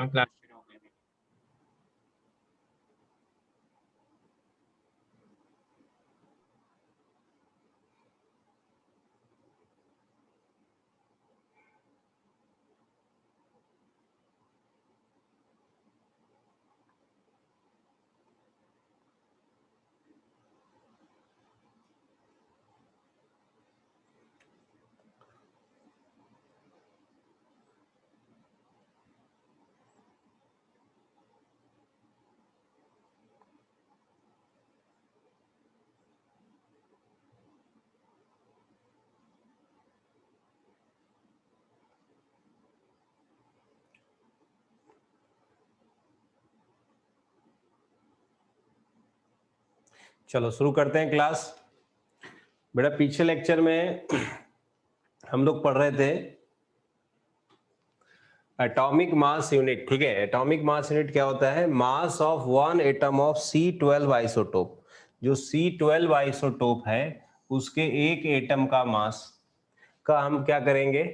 हम क्लास शुरू हो गई। चलो शुरू करते हैं क्लास। बेटा पिछले लेक्चर में हम लोग पढ़ रहे थे एटॉमिक मास यूनिट। ठीक है, एटॉमिक मास यूनिट क्या होता है? Mass of one atom of C12 isotope. जो C12 आइसोटोप है उसके एक एटम का मास का हम क्या करेंगे?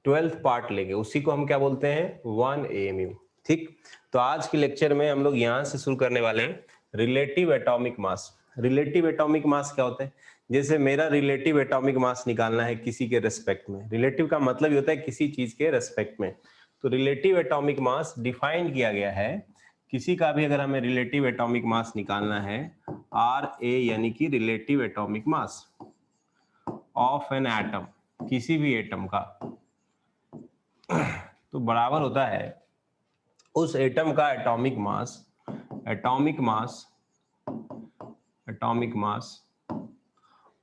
12th पार्ट लेंगे, उसी को हम क्या बोलते हैं? 1 AMU। ठीक, तो आज के लेक्चर में हम लोग यहां से शुरू करने वाले हैं relative atomic mass. Relative atomic mass क्या होता है? जैसे मेरा रिलेटिव एटॉमिक मास निकालना है किसी के रेस्पेक्ट में। रिलेटिव का मतलब ये होता है किसी चीज के रेस्पेक्ट में। तो रिलेटिव एटॉमिक मास डिफाइन किया गया है, किसी का भी अगर हमें रिलेटिव एटॉमिक मास निकालना है, RA यानी कि relative atomic mass of an atom, किसी भी एटम का, तो बराबर होता है उस एटम का atomic mass, atomic mass, atomic mass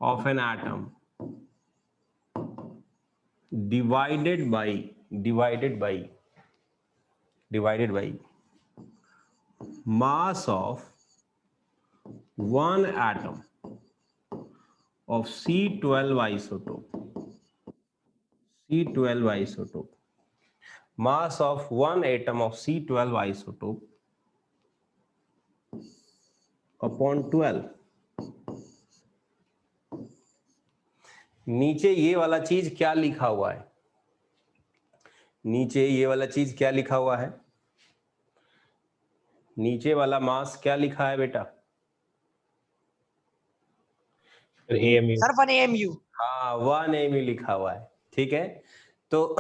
of an atom divided by mass of one atom of C12 isotope, mass of one atom of C12 isotope upon 12। नीचे ये वाला चीज क्या लिखा हुआ है? नीचे ये वाला चीज क्या लिखा हुआ है? नीचे वाला मास क्या लिखा है बेटा? AMU sir 1 AMU। हाँ 1 AMU लिखा हुआ है। ठीक है, तो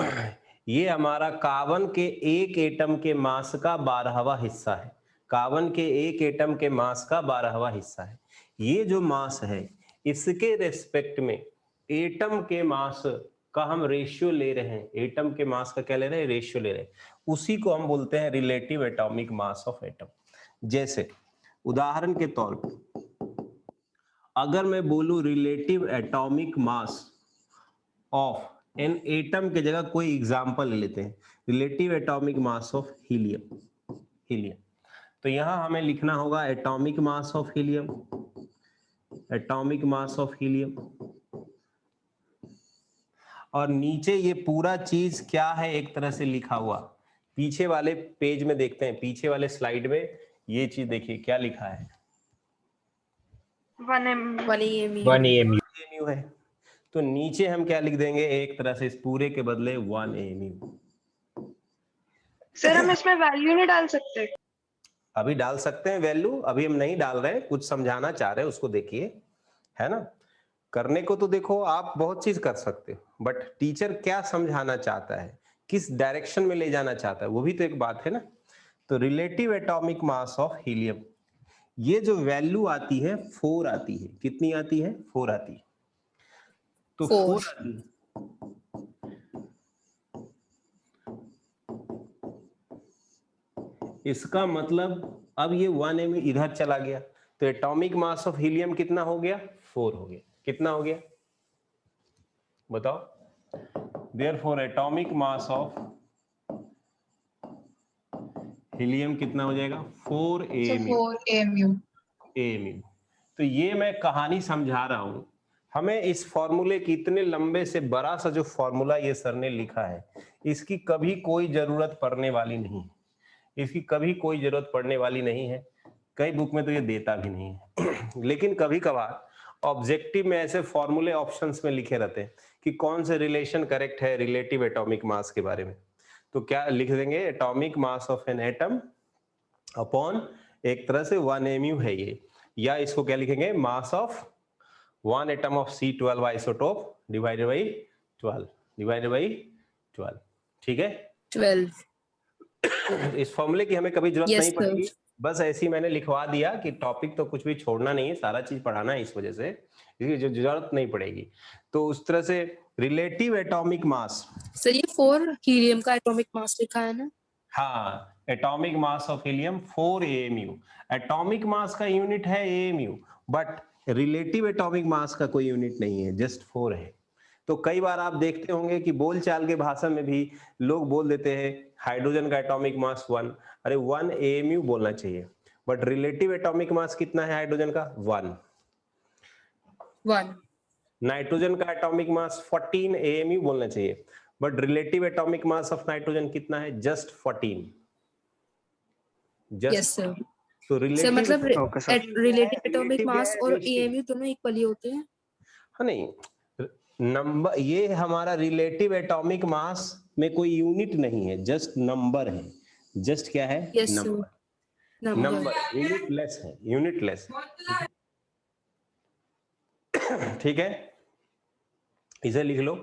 ये हमारा कार्बन के एक एटम के मास का 12वां हिस्सा है। कार्बन के एक एटम के मास का 12वां हिस्सा है। ये जो मास है इसके रेस्पेक्ट में एटम के मास का हम रेशियो ले रहे हैं। एटम के मास का क्या ले रहे हैं? रेशियो ले रहे हैं। उसी को हम बोलते हैं relative atomic mass of atom. जैसे उदाहरण के तौर पर अगर मैं बोलूं relative atomic mass of an atom के जगह कोई एग्जांपल ले लेते हैं, relative atomic mass of helium. Helium, तो यहां हमें लिखना होगा atomic mass of helium, atomic mass of helium. और नीचे ये पूरा चीज क्या है एक तरह से लिखा हुआ, पीछे वाले पेज में देखते हैं, पीछे वाले स्लाइड में ये चीज देखिए क्या लिखा है? 1 AMU 1 AMU AMU है। तो नीचे हम क्या लिख देंगे एक तरह से, इस पूरे के बदले 1 AMU। सर हम इसमें वैल्यू नहीं डाल सकते? अभी डाल सकते हैं वैल्यू, अभी हम नहीं डाल रहे हैं, कुछ समझाना चाह रहे हैं उसको देखिए, है ना। करने को तो देखो आप बहुत चीज कर सकते हो, बट टीचर क्या समझाना चाहता है, किस डायरेक्शन में ले जाना चाहता है, वो भी तो एक बात है ना। तो relative atomic mass of helium, ये जो वैल्यू आती है 4 आती है। कितनी आती है? 4 आती है। तो 4 आती है। इसका मतलब अब ये 1 AMU इधर चला गया, तो एटॉमिक मास ऑफ हीलियम कितना हो गया? 4 हो गया। कितना हो गया बताओ? Therefore atomic mass of helium कितना हो जाएगा? 4 AMU। 4 AMU। AMU। तो ये मैं कहानी समझा रहा हूं, हमें इस फॉर्मूले की, इतने लंबे से बड़ा सा जो फॉर्मूला ये सर ने लिखा है, इसकी कभी कोई जरूरत पड़ने वाली नहीं है। इसकी कभी कोई जरूरत पड़ने वाली नहीं है, कई बुक में तो ये देता भी नहीं है लेकिन कभी कभार ऑब्जेक्टिव में ऐसे फॉर्मूले ऑप्शंस में लिखे रहते हैं कि कौन से रिलेशन करेक्ट है रिलेटिव एटॉमिक मास के बारे में। तो क्या लिख देंगे, atomic mass of an atom upon एक तरह से 1 mu है ये, या इसको क्या लिखेंगे, मास of 1 atom of C12 isotope divided by 12 ठीक है। 12 इस फॉर्मूले की हमें कभी जरूरत Yes, नहीं sir. पड़ेगी, बस ऐसे ही मैंने लिखवा दिया कि टॉपिक तो कुछ भी छोड़ना नहीं है, सारा चीज पढ़ाना है, इस वजह से इसकी जो जरूरत नहीं पड़ेगी। तो उस तरह से रिलेटिव एटॉमिक मास, सर ये 4 हीलियम का एटॉमिक मास लिखा है ना? हाँ, atomic mass of helium 4 AMU। Atomic mass का यूनिट है AMU, but relative atomic mass का कोई यूनिट नहीं है, जस्ट 4 है। तो कई बार आप देखते होंगे कि बोलचाल के भाषा में भी लोग बोल देते हैं हाइड्रोजन का एटॉमिक मास 1, अरे 1 AMU बोलना चाहिए, बट रिलेटिव एटॉमिक मास कितना है हाइड्रोजन का, 1। 1 नाइट्रोजन का एटॉमिक मास 14 AMU बोलना चाहिए, but relative atomic mass of nitrogen कितना है, जस्ट 14। Yes sir. तो सर रिलेटिव मतलब रिलेटिव एटॉमिक relative मास है, और relative। AMU दोनों इक्वली होते हैं? हाँ नहीं, नंबर, ये हमारा रिलेटिव एटॉमिक मास में कोई यूनिट नहीं है, जस्ट नंबर है, जस्ट क्या है, yes sir, number, number, unitless है, यूनिटलेस। ठीक है, इसे लिख लो।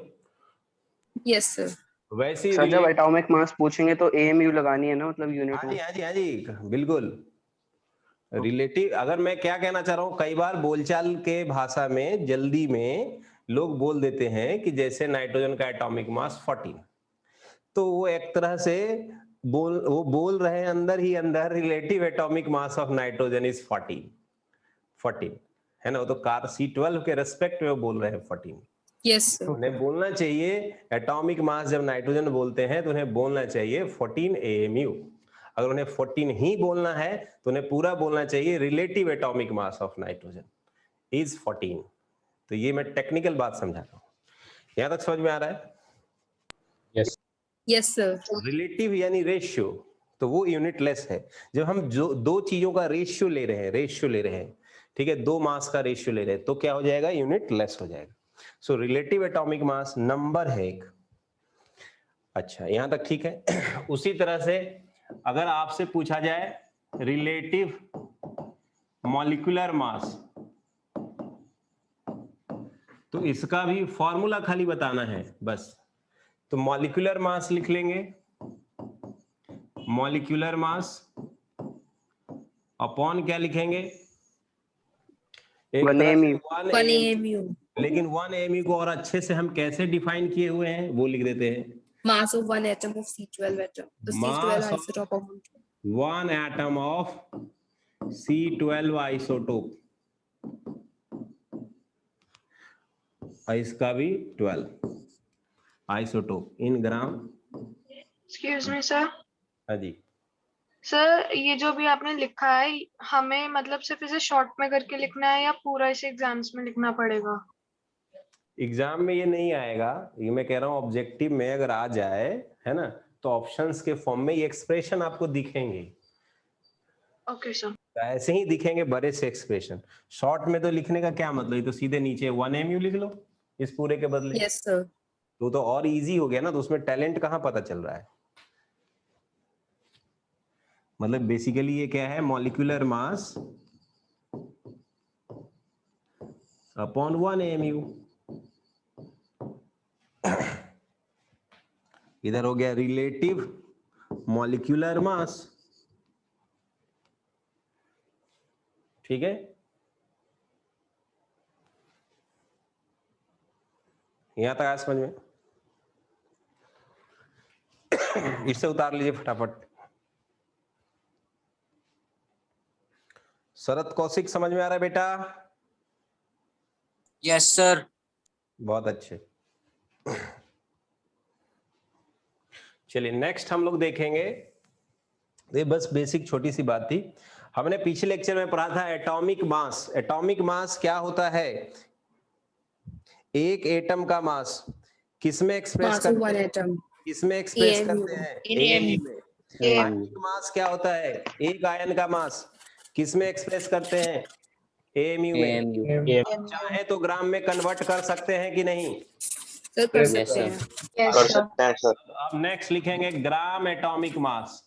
Yes sir. वैसे सर जब एटॉमिक मास पूछेंगे तो AMU लगानी है ना, मतलब यूनिट हाँ में। जी हाँ जी हाँ जी, बिल्कुल। रिलेटिव, अगर मैं क्या कहना चाह रहा हूँ, कई बार बोलचाल के भाषा में जल्दी में लोग बोल देते हैं कि जैसे नाइट्रोजन का एटॉमिक मास 14, तो वो एक तरह से वो बोल रहे हैं अंदर ही अंदर relative atomic mass of nitrogen is 14 है ना, वो तो कार C12 के रेस्पेक्ट में वो बोल रहे हैं 14। Yes sir. उन्हें बोलना चाहिए एटॉमिक मास, जब नाइट्रोजन बोलते हैं तो उन्हें बोलना चाहिए 14 AMU। अगर उन्हें 14 ही बोलना है तो उन्हें पूरा बोलना चाहिए relative atomic mass of nitrogen is 14। तो ये मैं टेक्निकल बात समझा रहा हूँ, यहां तक समझ में आ रहा है? Yes yes sir. रिलेटिव यानी रेशियो, तो वो यूनिटलेस है। जब हम जो दो चीजों का रेशियो ले रहे हैं, ठीक है, दो मास का रेशियो ले रहे हैं, तो क्या हो जाएगा, यूनिटलेस हो जाएगा। So relative atomic mass number है एक। अच्छा, यहां तक ठीक है। उसी तरह से अगर आपसे पूछा जाए रिलेटिव मॉलिक्यूलर मास, तो इसका भी फॉर्मूला खाली बताना है बस। तो मॉलिक्यूलर मास लिख लेंगे, मॉलिक्यूलर मास अपॉन क्या लिखेंगे, एक 1 तरह से AMU। 1 AMU लेकिन 1 AMU को और अच्छे से हम कैसे डिफाइन किए हुए हैं वो लिख देते हैं, mass of 1 atom of C12 atom. The Mass C12 of- isotope of 1 atom of C12 isotope, इसका भी 12 isotope in gram. Excuse me sir. हाँ जी, सर ये जो भी आपने लिखा है, हमें मतलब सिर्फ इसे शॉर्ट में करके लिखना है या पूरा इसे एग्जाम्स में लिखना पड़ेगा? एग्जाम में ये नहीं आएगा, ये मैं कह रहा हूँ ऑब्जेक्टिव में अगर आ जाए, है ना, तो ऑप्शंस के फॉर्म में ये एक्सप्रेशन आपको दिखेंगे। Okay sir. तो ऐसे ही दिखेंगे बड़े से एक्सप्रेशन। शॉर्ट में तो लिखने का क्या मतलब, ये तो सीधे नीचे 1 AMU लिख लो इस पूरे के बदले। Yes sir. तो और इजी हो गया ना, तो उसमें टैलेंट कहाँ पता चल रहा है। मतलब बेसिकली ये क्या है, मॉलिक्यूलर मास अपॉन 1 AMU। इधर हो गया रिलेटिव मॉलिक्यूलर मास, ठीक है। यहां तक आज समझ में, इससे उतार लीजिए फटाफट। शरद कौशिक समझ में आ रहा है बेटा? Yes sir. बहुत अच्छे। चलिए नेक्स्ट हम लोग देखेंगे, ये बस बेसिक छोटी सी बात थी। हमने पिछले लेक्चर में पढ़ा था एटॉमिक मास। एटॉमिक मास क्या होता है, एक एटम का मास किसमें एक्सप्रेस Mass of करते 1 हैं, atom. किसमें एक्सप्रेस AMU. करते हैं, AMU में। आयनिक मास क्या होता है, एक आयन का मास किसमें एक्सप्रेस करते हैं, AMU में। AMU। चाहे तो ग्राम में कन्वर्ट कर सकते हैं कि नहीं, सर कर Yes, सकते sir. हैं. Yes, कर sir. सकते हैं सर। अब नेक्स्ट लिखेंगे gram atomic mass.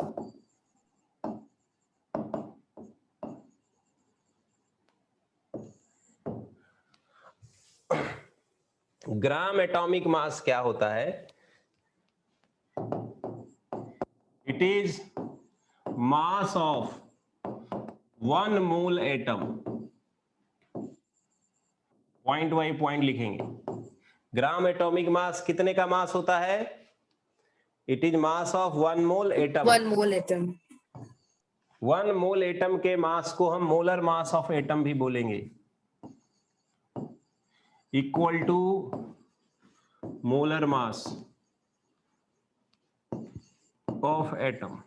Gram atomic mass क्या होता है? It is mass of one mole atom. Point by point लिखेंगे। ग्राम एटॉमिक मास कितने का मास होता है? It is mass of one mole atom. 1 mole atom. One mole atom के मास को हम मोलर मास ऑफ एटम भी बोलेंगे, equal to molar mass of atom.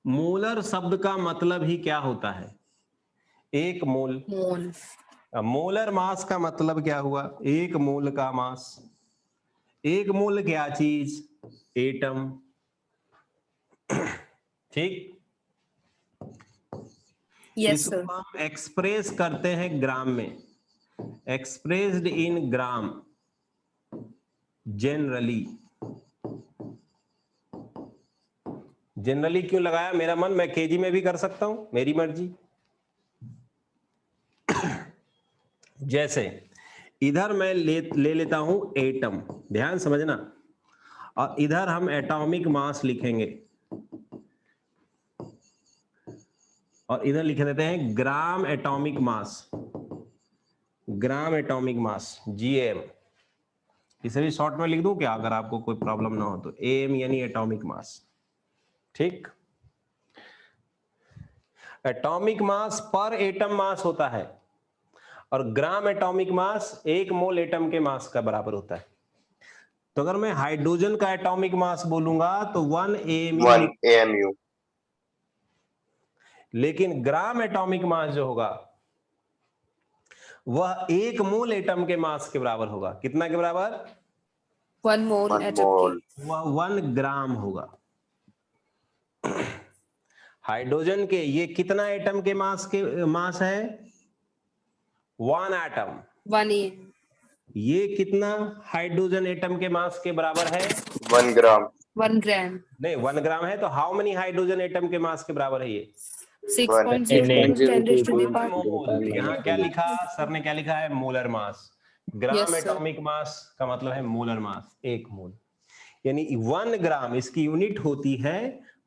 Molar शब्द का मतलब ही क्या होता है? एक मोल। Mole. अब मोलर मास का मतलब क्या हुआ? एक मोल का मास। एक मोल क्या चीज? एटम। ठीक। Yes, इसको sir. हम एक्सप्रेस करते हैं ग्राम में, expressed in gram generally. Generally क्यों लगाया? मेरा मन, मैं केजी में भी कर सकता हूं, मेरी मर्जी। जैसे इधर मैं ले लेता हूं एटम, ध्यान समझना, और इधर हम एटॉमिक मास लिखेंगे और इधर लिख देते हैं gram atomic mass. Gram atomic mass GM. इसे भी शॉर्ट में लिख दूं क्या, अगर आपको कोई प्रॉब्लम ना हो तो? एम यानी एटॉमिक मास। ठीक। एटॉमिक मास पर एटम मास होता है और ग्राम एटॉमिक मास एक मोल एटम के मास का बराबर होता है। तो अगर मैं हाइड्रोजन का एटॉमिक मास बोलूंगा तो 1 AMU, 1 AMU। लेकिन ग्राम एटॉमिक मास जो होगा वह एक मोल एटम के मास के बराबर होगा। कितना के बराबर? 1 mole 1 atom. मोल। वह 1 ग्राम होगा। हाइड्रोजन के ये कितना एटम के मास है? 1 एटम। 1 AM. ये कितना हाइड्रोजन एटम के मास के बराबर है? 1 ग्राम। 1 gram. नहीं, 1 ग्राम है तो हाउ मेनी हाइड्रोजन एटम के मास के बराबर है ये? 6.02 10 raised to the power. मोल। यहाँ क्या लिखा सर ने? क्या लिखा है? Molar mass. Gram Yes, sir. Atomic mass का मतलब है मोलर मास, एक मोल। यानी 1 ग्राम इसकी यूनिट होती है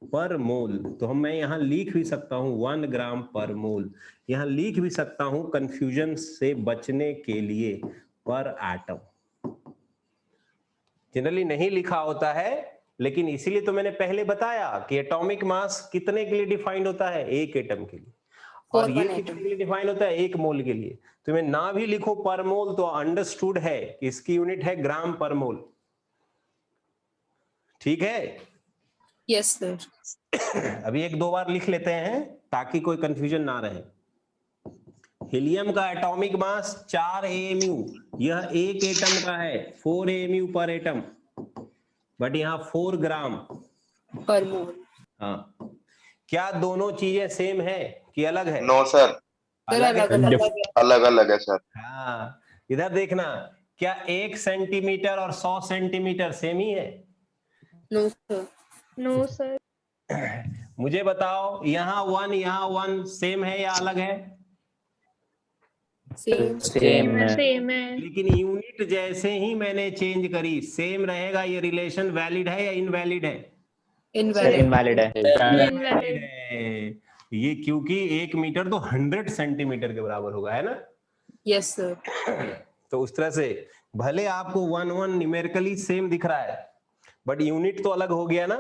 पर मोल। तो मैं यहाँ लिख भी सकता हूँ 1 ग्राम पर मोल। यहाँ लिख भी सकता हूँ कंफ्यूजन से बचने के लिए पर एटम। जनरली नहीं लिखा होता है, लेकिन इसीलिए तो मैंने पहले बताया कि एटॉमिक मास कितने के लिए डिफाइंड होता है? एक एटम के लिए। और For ये 1 कितने atom. के लिए डिफाइन होता है? एक मोल के लिए। तो मैं ना भी लिखो पर मोल तो अंडरस्टूड है कि इसकी यूनिट है ग्राम पर मोल। ठीक है। Yes, sir. अभी 1-2 बार लिख लेते हैं ताकि कोई कंफ्यूजन ना रहे। हीलियम का एटॉमिक मास 4 AMU। यह एक एटम का है, 4 AMU पर एटम, बट यहाँ 4 ग्राम Per mole. हाँ। क्या दोनों चीजें सेम है कि अलग है? नो सर, सर अलग है। अलग अलग. अलग अलग है सर। हाँ, इधर देखना, क्या 1 सेंटीमीटर और 100 सेंटीमीटर सेम ही है? No, sir. No, sir. मुझे बताओ, यहाँ 1 सेम है या अलग है? Same. सेम है। Same है. लेकिन यूनिट जैसे ही मैंने चेंज करी सेम रहेगा। ये रिलेशन वैलिड है या इनवैलिड है? Invalid. इनवैलिड है। Invalid है। ये क्योंकि 1 मीटर तो 100 सेंटीमीटर के बराबर होगा, है ना? Yes, sir. तो उस तरह से भले आपको 1 न्यूमेरिकली सेम दिख रहा है, बट यूनिट तो अलग हो गया ना।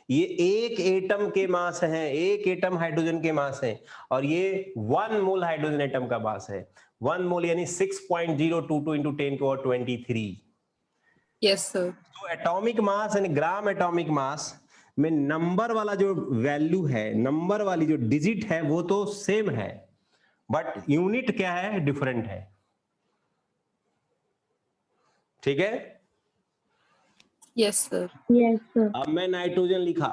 ये एक एटम के मास है, एक एटम हाइड्रोजन के मास है, और ये 1 मोल हाइड्रोजन एटम का मास है। 1 मोल यानी 6.022 into 10⁻23। Yes, sir. तो एटॉमिक मास यानी ग्राम एटॉमिक मास में नंबर वाला जो वैल्यू है, नंबर वाली जो डिजिट है, वो तो सेम है, बट यूनिट क्या है? डिफरेंट है। ठीक है। Yes, sir. Yes, sir. अब मैं नाइट्रोजन लिखा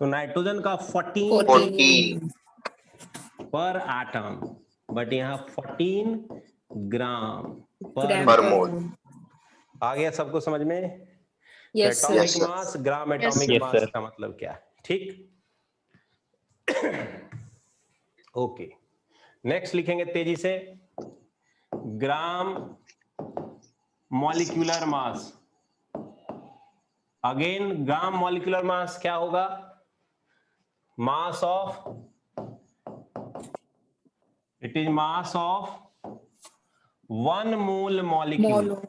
तो नाइट्रोजन का 14 14 पर एटम, बट यहाँ 14 ग्राम Gram Per per mole. mole. आ गया सबको समझ में? Yes, sir. Atomic Yes, sir. मास, ग्राम एटॉमिक Yes, मास sir. का मतलब क्या है? ठीक, ओके। नेक्स्ट लिखेंगे तेजी से, gram molecular mass. Again gram molecular mass क्या होगा? Mass of, it is mass of 1 mole molecule. Mole.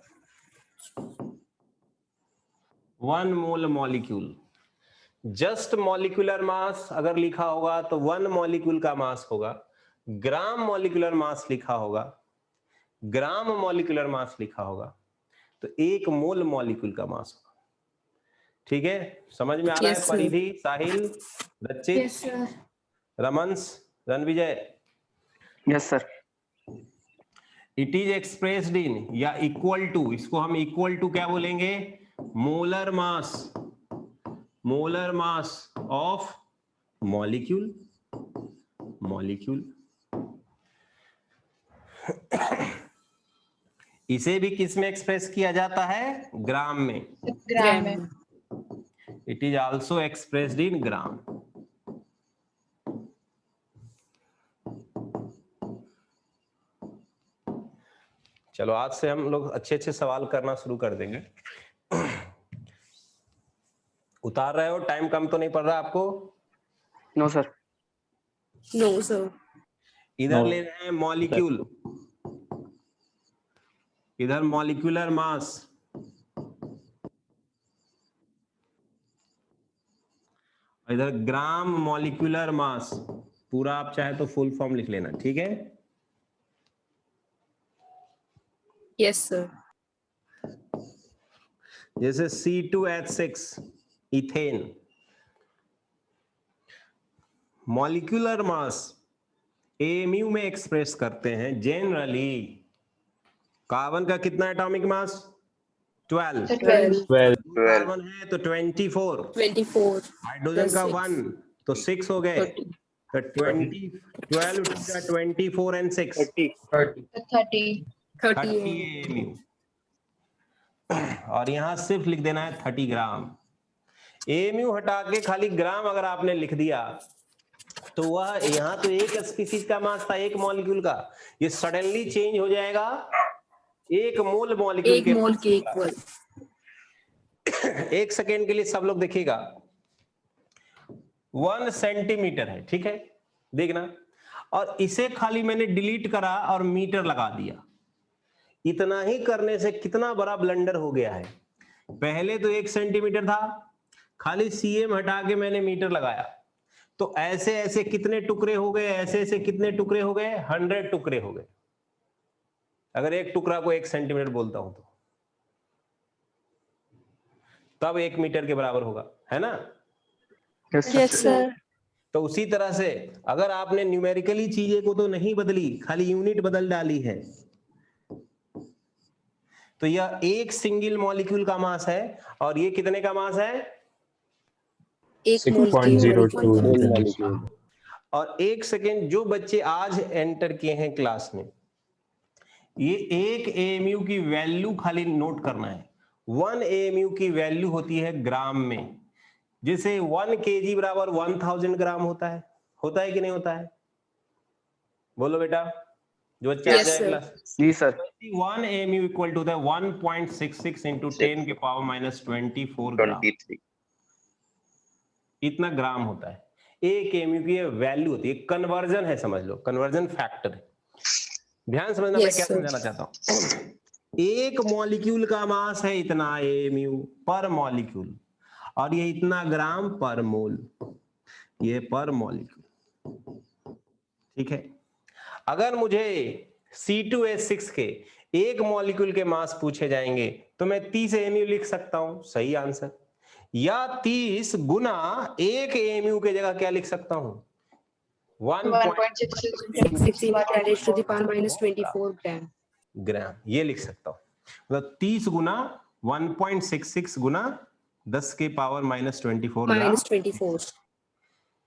1 mole molecule. Just molecular mass अगर लिखा होगा तो 1 मॉलिक्यूल का मास होगा। ग्राम मॉलिक्यूलर मास लिखा होगा, ग्राम मॉलिक्यूलर मास लिखा होगा तो 1 मोल मॉलिक्यूल का मास होगा। ठीक है, समझ में आ रहा Yes, है? sir. परिधि, साहिल, रचित, Yes, sir. रमंस, Ranvijay. Yes sir. It is expressed in या इक्वल टू, इसको हम इक्वल टू क्या बोलेंगे? Molar mass, molar mass of molecule, molecule. इसे भी किस में एक्सप्रेस किया जाता है? ग्राम में। Gram में। It is also expressed in gram. चलो आज से हम लोग अच्छे अच्छे सवाल करना शुरू कर देंगे। उतार रहे हो? टाइम कम तो नहीं पड़ रहा आपको? No sir. No, sir. इधर No. ले रहे हैं मॉलिक्यूल, इधर मॉलिक्यूलर मास, इधर ग्राम मॉलिक्यूलर मास। पूरा आप चाहे तो फुल फॉर्म लिख लेना, ठीक है? Yes, sir. जैसे C2H6 ethane, molecular mass AMU में एक्सप्रेस करते हैं जनरली। कार्बन का कितना एटॉमिक मास? 12। 12. 12. कार्बन है तो 24। 24. हाइड्रोजन का 1 तो 6 हो गए। 30. तो 20, 12, 24 and 6 30 30 AMU। और यहां सिर्फ लिख देना है 30 ग्राम। AMU हटा के खाली ग्राम अगर आपने लिख दिया तो वह यहाँ तो एक स्पीसीज का मास था, एक मॉलिक्यूल का, ये सडनली चेंज हो जाएगा 1 मोल मॉलिक्यूल एक के मोल मास के का। इक्वल। 1 सेकेंड के लिए सब लोग देखिएगा, 1 सेंटीमीटर है, ठीक है, देखना। और इसे खाली मैंने डिलीट करा और मीटर लगा दिया। इतना ही करने से कितना बड़ा ब्लंडर हो गया है। पहले तो 1 सेंटीमीटर था, खाली CM हटा के मैंने मीटर लगाया तो ऐसे ऐसे कितने टुकड़े हो गए, ऐसे ऐसे कितने टुकड़े हो गए? 100 टुकड़े हो गए। अगर एक टुकड़ा को 1 सेंटीमीटर बोलता हूं तो तब 1 मीटर के बराबर होगा, है ना? Yes, sir. तो उसी तरह से अगर आपने न्यूमेरिकली चीजें को तो नहीं बदली, खाली यूनिट बदल डाली है, तो यह एक सिंगल मॉलिक्यूल का मास है। और ये कितने का मास है? एक मोल के 6.02 molecule। और 1 सेकेंड, जो बच्चे आज एंटर किए हैं क्लास में, ये 1 AMU की वैल्यू खाली नोट करना है। 1 AMU की वैल्यू होती है ग्राम में। जैसे 1 kg बराबर 1000 ग्राम होता है कि नहीं होता है? बोलो बेटा, जो बच्चे आ Yes, जाए sir. क्लास। जी सर। 1 AMU इक्वल टू होता है 1.66 इंटू 10 के पावर -24 ग्राम। 23. इतना ग्राम होता है। 1 AMU की वैल्यू होती है, कन्वर्जन है, समझ लो, कन्वर्जन फैक्टर है। ध्यान समझना, मैं Yes, क्या sir. समझाना चाहता हूं। एक मॉलिक्यूल का मास है इतना AMU पर मॉलिक्यूल, और ये इतना ग्राम पर मोल, ये पर मॉलिक्यूल, ठीक है। अगर मुझे C2H6 के एक मॉलिक्यूल के मास पूछे जाएंगे तो मैं 30 AMU लिख सकता हूं, सही आंसर। या 30 गुना 1 AMU के जगह क्या लिख सकता हूं? 1.66 raised to the power -24 gram। ग्राम, ये लिख सकता हूं। मतलब 30 गुना 1.66 गुना 10 के पावर -24 ग्राम, -24।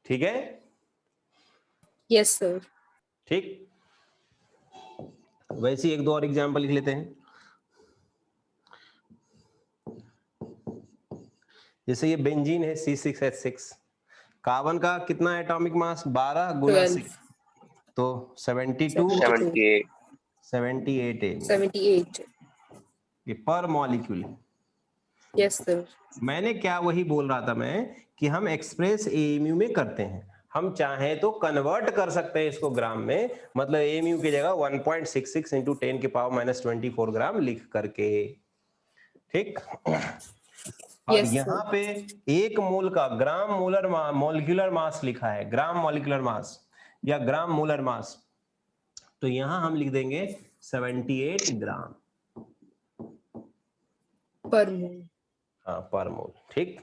ठीक है। Yes, sir. ठीक, वैसे ही एक दो और एग्जाम्पल लिख लेते हैं। जैसे ये बेंजीन है C6H6, कार्बन का कितना एटॉमिक मास 12 गुना 12. 6 तो 72 72. 78 है 78. ये पर मॉलिक्यूल। Yes, sir. मैंने क्या वही बोल रहा था मैं कि हम एक्सप्रेस एएमयू में करते हैं, हम चाहें तो कन्वर्ट कर सकते हैं इसको ग्राम में, मतलब एएमयू की जगह 1.66 इंटू 10 की पावर -24 ग्राम लिख करके, ठीक। और Yes, यहाँ sir. पे एक मोल का ग्राम मोलर मॉलिक्यूलर मास लिखा है, ग्राम मॉलिक्यूलर मास या ग्राम मोलर मास, तो यहाँ हम लिख देंगे 78 ग्राम Per mole. हाँ पर मोल, ठीक।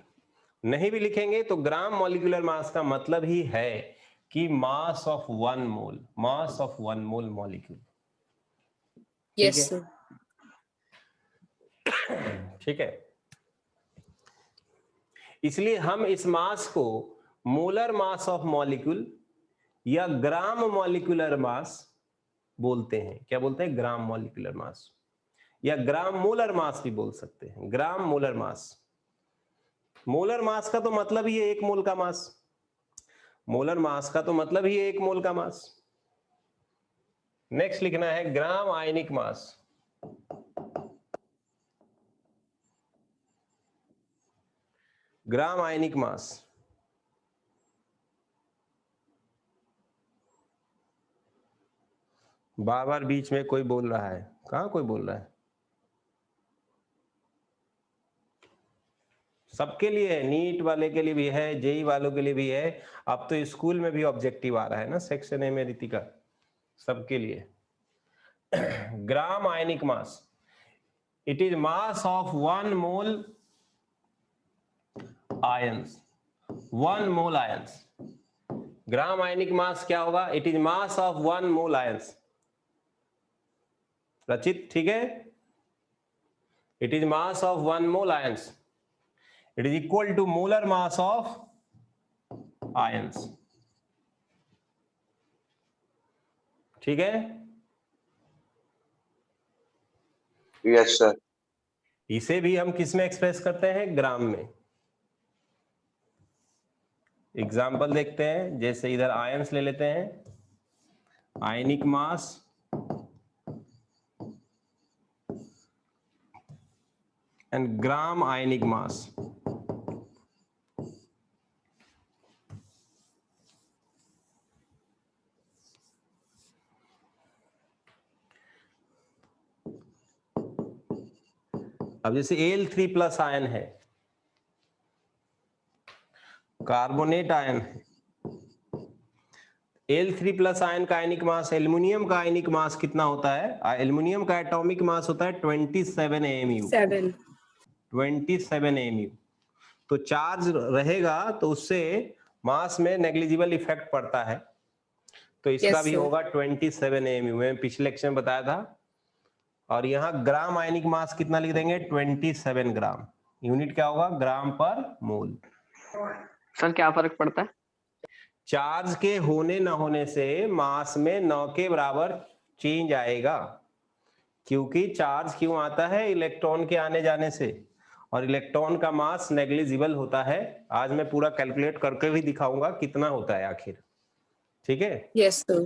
नहीं भी लिखेंगे तो ग्राम मॉलिक्यूलर मास का मतलब ही है कि मास of 1 mole, mass of 1 mole molecule. Yes, है। sir. ठीक है, इसलिए हम इस मास को मोलर मास ऑफ मॉलिक्यूल या ग्राम मॉलिक्यूलर मास बोलते हैं। क्या बोलते हैं? ग्राम मॉलिक्यूलर मास या ग्राम मोलर मास भी बोल सकते हैं। ग्राम मोलर मास, मोलर मास का तो मतलब ही है एक मोल का मास, मोलर मास का तो मतलब ही है एक मोल का मास। नेक्स्ट लिखना है ग्राम आयनिक मास। ग्राम आयनिक मास, बार बार बीच में कोई बोल रहा है, कहां कोई बोल रहा है? सबके लिए है, नीट वाले के लिए भी है, जेई वालों के लिए भी है, अब तो स्कूल में भी ऑब्जेक्टिव आ रहा है ना सेक्शन ए में रितिका, सबके लिए। Gram ionic mass, it is mass of 1 mole ions, 1 mole ions. Gram ionic mass क्या होगा? It is mass of 1 mole ions. Rachit ठीक है? It is mass of 1 mole ions, it is equal to molar mass of ions. ठीक है, yes sir. इसे भी हम किस में एक्सप्रेस करते हैं? ग्राम में। एग्जाम्पल देखते हैं, जैसे इधर आयंस ले लेते हैं, आयनिक मास एंड ग्राम आयनिक मास। अब जैसे Al3+ आयन है, कार्बोनेट आयन है, Al3+ आयन का आयनिक मास, एल्युमिनियम का आयनिक मास कितना होता है? एल्युमिनियम का एटॉमिक मास होता है 27 AMU। 7. 27 AMU। तो चार्ज रहेगा तो उससे मास में नेग्लिजिबल इफेक्ट पड़ता है, तो इसका Yes, भी sir. होगा 27 AMU। मैं पिछले लेक्चर में बताया था। और यहाँ ग्राम आयनिक मास कितना लिख देंगे? 27 ग्राम। यूनिट क्या होगा? ग्राम पर मोल। सर क्या फर्क पड़ता है? चार्ज के होने न होने से मास में 9 के बराबर चेंज आएगा, क्योंकि चार्ज क्यों आता है? इलेक्ट्रॉन के आने जाने से, और इलेक्ट्रॉन का मास नेग्लिजिबल होता है। आज मैं पूरा कैलकुलेट करके भी दिखाऊंगा कितना होता है आखिर। ठीक है, Yes, sir.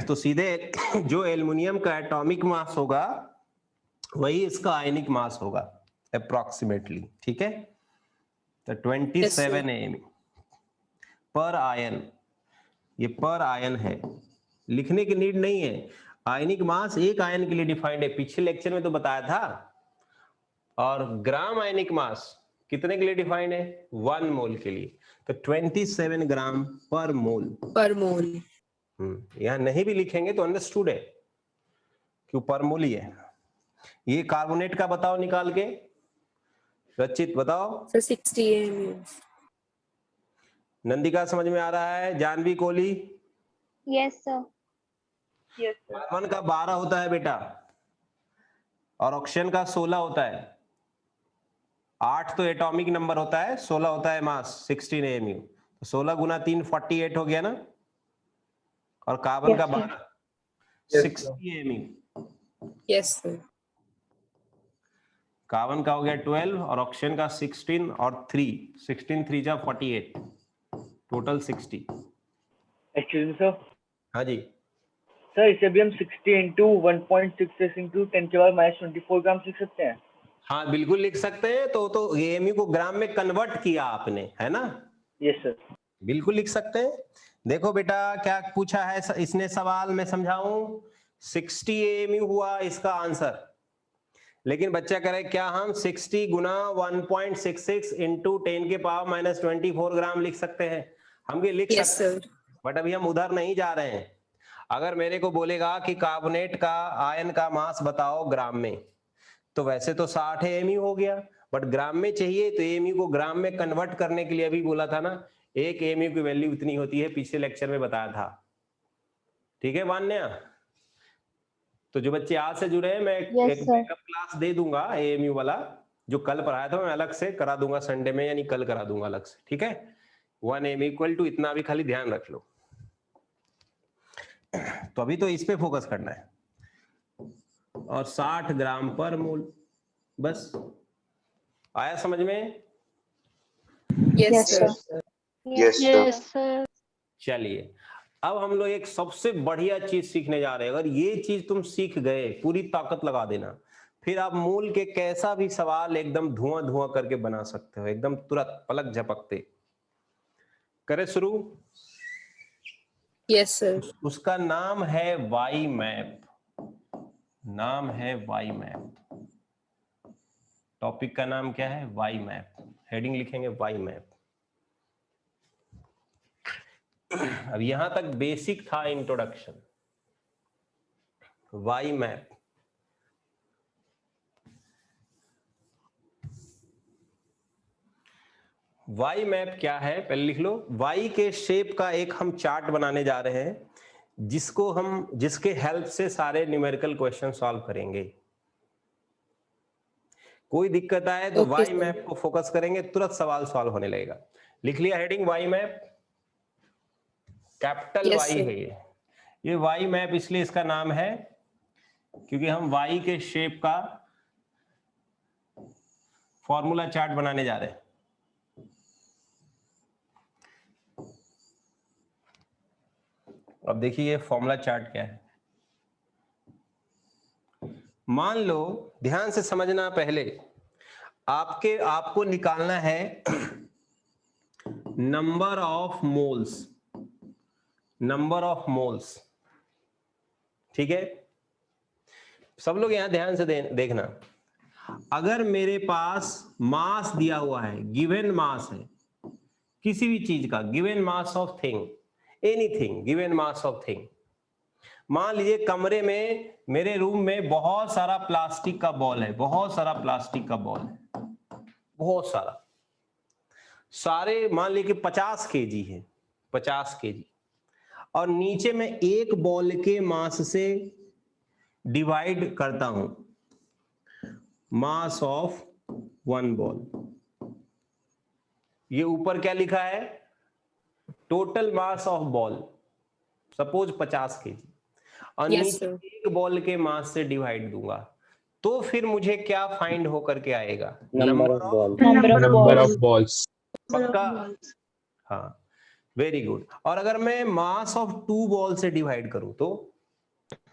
तो सीधे जो एल्युमिनियम का एटॉमिक मास होगा वही इसका आयनिक मास होगा अप्रोक्सीमेटली। ठीक है, तो 27 AMU पर आयन, ये पर आयन है, लिखने की नीड नहीं है। आयनिक मास एक आयन के लिए डिफाइंड है, पिछले लेक्चर में तो बताया था। और ग्राम आयनिक मास कितने के लिए डिफाइंड है? 1 मोल के लिए। तो 27 ग्राम पर मोल। Per mole. यहां नहीं भी लिखेंगे तो अंडरस्टूड है, क्यों पर मोल ही है। ये कार्बोनेट का बताओ निकाल के, रचित बताओ। So 60 AMU. नंदिका समझ में आ रहा है? Janvi Kohli? Yes sir. Carbon का 12 होता है बेटा, और ऑक्सीजन का 16 होता है। 8 तो एटॉमिक नंबर होता है, 16 होता है मास, 16 AMU। तो 16 गुना 3 48 हो गया ना, और कार्बन का 12, 60 AMU। Yes, sir. कार्बन का हो गया 12 और ऑक्सीजन का 16 और 16 3 जा 48, टोटल 60। एक्चुअली सर, हाँ जी, सर इसे भी हम 60 इंटू 1.66 इंटू 10 के बाद -24 ग्राम लिख सकते हैं। हाँ बिल्कुल लिख सकते हैं। तो AMU को ग्राम में कन्वर्ट किया आपने, है ना? Yes sir. बिल्कुल लिख सकते हैं। देखो बेटा क्या पूछा है इसने सवाल, मैं समझाऊं। 60 AMU हुआ इसका आंसर, लेकिन बच्चा कह रहे क्या हम 60 गुना 1.66 इंटू 10 के पावर -24 ग्राम लिख सकते हैं? हम ये लिख Yes, सकते हैं, sir. बट अभी हम उधर नहीं जा रहे हैं। अगर मेरे को बोलेगा कि कार्बोनेट का आयन का मास बताओ ग्राम में, तो वैसे तो 60 AMU हो गया, बट ग्राम में चाहिए तो AMU को ग्राम में कन्वर्ट करने के लिए अभी बोला था ना, 1 AMU की वैल्यू इतनी होती है, पिछले लेक्चर में बताया था। ठीक है वान्या? तो जो बच्चे आज से जुड़े हैं, मैं Yes, एक sir. बैकअप क्लास दे दूंगा AMU वाला, जो कल पढ़ाया था मैं अलग से करा दूंगा संडे में, यानी कल करा दूंगा अलग से। ठीक है, 1 AMU इक्वल टू इतना, भी खाली ध्यान रख लो। तो अभी तो इस पे फोकस करना है, और 60 ग्राम पर मोल, बस। आया समझ में? Yes, sir. Yes, sir. sir. चलिए, अब हम लोग एक सबसे बढ़िया चीज सीखने जा रहे हैं। अगर ये चीज तुम सीख गए, पूरी ताकत लगा देना, फिर आप मूल के कैसा भी सवाल एकदम धुआं धुआं करके बना सकते हो, एकदम तुरंत पलक झपकते। करें शुरू? Yes, sir. उसका नाम है वाई मैप। नाम है वाई मैप। टॉपिक का नाम क्या है? Y map. हेडिंग लिखेंगे वाई मैप। अब यहां तक बेसिक था, introduction. Y map, Y map क्या है पहले लिख लो। वाई के शेप का एक हम चार्ट बनाने जा रहे हैं, जिसके हेल्प से सारे न्यूमेरिकल क्वेश्चन सॉल्व करेंगे। कोई दिक्कत आए तो Okay, वाई sir. मैप को फोकस करेंगे, तुरंत सवाल सॉल्व होने लगेगा। लिख लिया heading Y map? Capital Yes, Y sir. है ये वाई मैप इसलिए इसका नाम है क्योंकि हम वाई के शेप का फॉर्मूला चार्ट बनाने जा रहे हैं। अब देखिए ये फॉर्मूला चार्ट क्या है। मान लो, ध्यान से समझना, पहले आपको निकालना है number of moles. Number of moles, ठीक है? सब लोग यहां ध्यान से देखना। अगर मेरे पास मास दिया हुआ है, गिवन मास है किसी भी चीज का, given mass of thing, anything, given mass of thing. मान लीजिए कमरे में, मेरे रूम में बहुत सारा प्लास्टिक का बॉल है, बहुत सारा प्लास्टिक का बॉल है, बहुत सारा, सारे मान लीजिए कि 50 केजी है, 50 केजी, और नीचे में एक बॉल के मास से डिवाइड करता हूं, मास ऑफ 1 बॉल। ये ऊपर क्या लिखा है? Total mass of ball, suppose 50 KG, और Yes, नीचे sir. एक बॉल के मास से डिवाइड दूंगा, तो फिर मुझे क्या फाइंड होकर के आएगा? Number of ball. Number of balls. पक्का? हाँ, वेरी गुड। और अगर मैं मास ऑफ 2 बॉल से डिवाइड करूं तो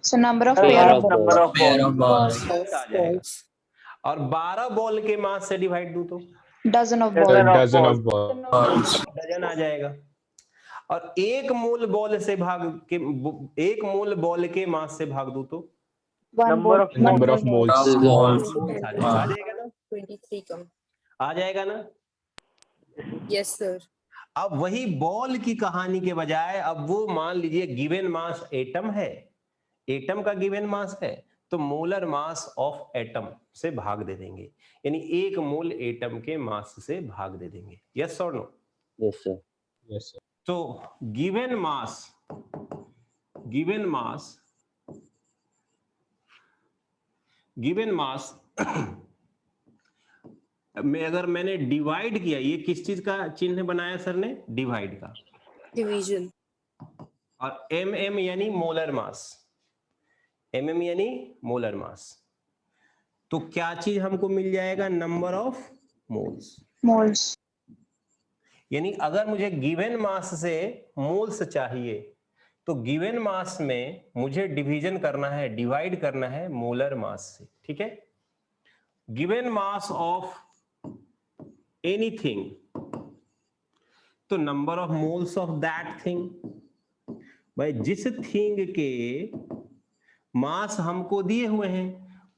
So number of Pair pair of of number of balls. आ जाएगा। और 12 बॉल के मास से डिवाइड दूं तो Dozen of A balls. dozen of balls. Dozen आ जाएगा। और एक मूल बॉल के मास से भाग दूं तो One Number ball. of Number of moles. आ जाएगा ना? 23 कम. आ जाएगा ना? Yes, sir. अब वही बॉल की कहानी के बजाय, अब वो मान लीजिए गिवन मास एटम है, एटम का गिवन मास है, तो मोलर मास ऑफ एटम से भाग दे देंगे, यानी एक मोल एटम के मास से भाग दे देंगे। यस और no? Yes sir. Yes, sir. तो गिवन मास में अगर मैंने डिवाइड किया, ये किस चीज का चिन्ह बनाया सर ने? डिवाइड का। Division. और mm यानी मोलर मास, mm यानी मोलर मास। तो क्या चीज हमको मिल जाएगा? Number of moles. moles. यानी अगर मुझे गिवन मास से मोल्स चाहिए तो गिवन मास में मुझे डिवीजन करना है, डिवाइड करना है मोलर मास से। ठीक है, गिवन मास ऑफ एनीथिंग तो number of moles of that thing. भाई जिस थिंग के मास हमको दिए हुए हैं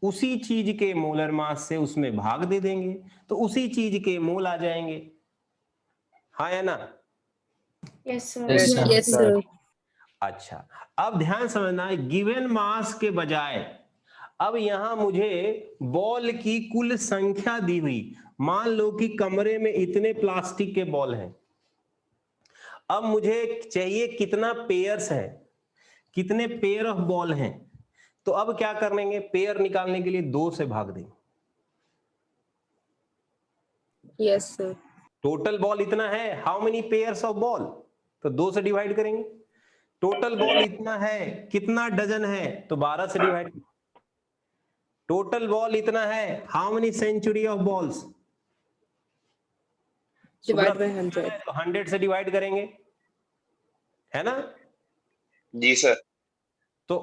उसी चीज के मोलर मास से उसमें भाग दे देंगे तो उसी चीज के मोल आ जाएंगे। हाँ या ना? Yes, sir. Yes, sir. Yes, sir. अच्छा, अब ध्यान समझना है, गिवन मास के बजाय अब यहां मुझे बॉल की कुल संख्या दी हुई। मान लो कि कमरे में इतने प्लास्टिक के बॉल हैं, अब मुझे चाहिए कितना पेयर्स है, कितने पेयर ऑफ बॉल हैं। तो अब क्या करेंगे? पेयर निकालने के लिए 2 से भाग देंगे। Yes, sir. टोटल बॉल इतना है, how many pairs of ball, तो 2 से डिवाइड करेंगे। टोटल बॉल इतना है, कितना डजन है, तो 12 से डिवाइड। टोटल बॉल इतना है, how many century of balls, Divide by 100. तो 100 से डिवाइड करेंगे, है ना? जी सर। तो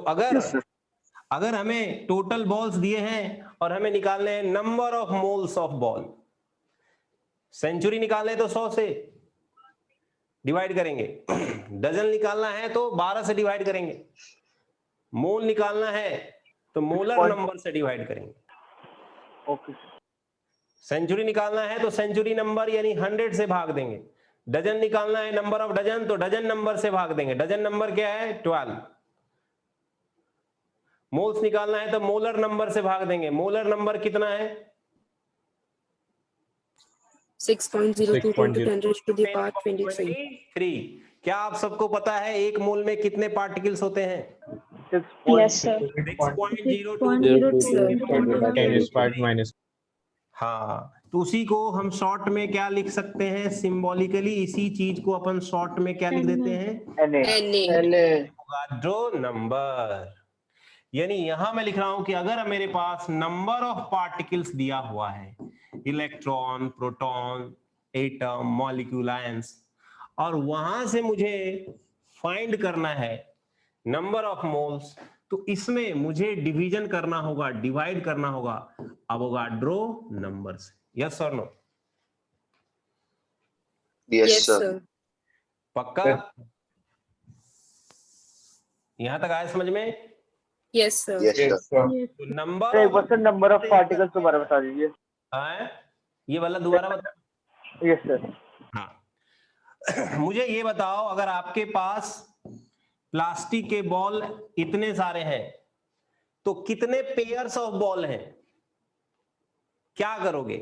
अगर हमें टोटल बॉल्स दिए हैं और हमें निकालने हैं number of moles of ball, century निकालने तो 100 से डिवाइड करेंगे, डजन निकालना है तो 12 से डिवाइड करेंगे, मोल निकालना है तो मोलर नंबर से डिवाइड करेंगे। ओके। सेंचुरी निकालना है तो सेंचुरी नंबर यानी 100 से भाग देंगे। डजन निकालना है नंबर ऑफ डजन तो डजन नंबर से भाग देंगे। डजन नंबर क्या है? 12। मोल्स निकालना है तो मोलर नंबर से भाग देंगे। मोलर नंबर कितना है? 6.02 into 10 raised to the power 23. 23। क्या आप सबको पता है एक मोल में कितने पार्टिकल्स होते हैं? Yes, sir. 6.02 10 is part minus. हाँ, तो उसी को हम शॉर्ट में क्या लिख सकते हैं? सिंबॉलिकली इसी चीज को अपन शॉर्ट में क्या लिख देते हैं? NA. Avogadro number. यानी यहां मैं लिख रहा हूं कि अगर मेरे पास नंबर ऑफ पार्टिकल्स दिया हुआ है, electron, proton, atom, molecule, ions, और वहां से मुझे फाइंड करना है नंबर ऑफ मोल्स, तो इसमें मुझे डिवीजन करना होगा, डिवाइड करना होगा एवोगाड्रो नंबर से। यस और no? Yes Yes, sir. sir. पक्का? यहां तक आया समझ में? Yes, sir. Yes sir. तो नंबर एक बार सर नंबर ऑफ पार्टिकल्स दोबारा बता दीजिए। है ये वाला दोबारा बता। Yes sir. हाँ मुझे ये बताओ, अगर आपके पास प्लास्टिक के बॉल इतने सारे हैं तो कितने पेयर्स ऑफ बॉल हैं? क्या करोगे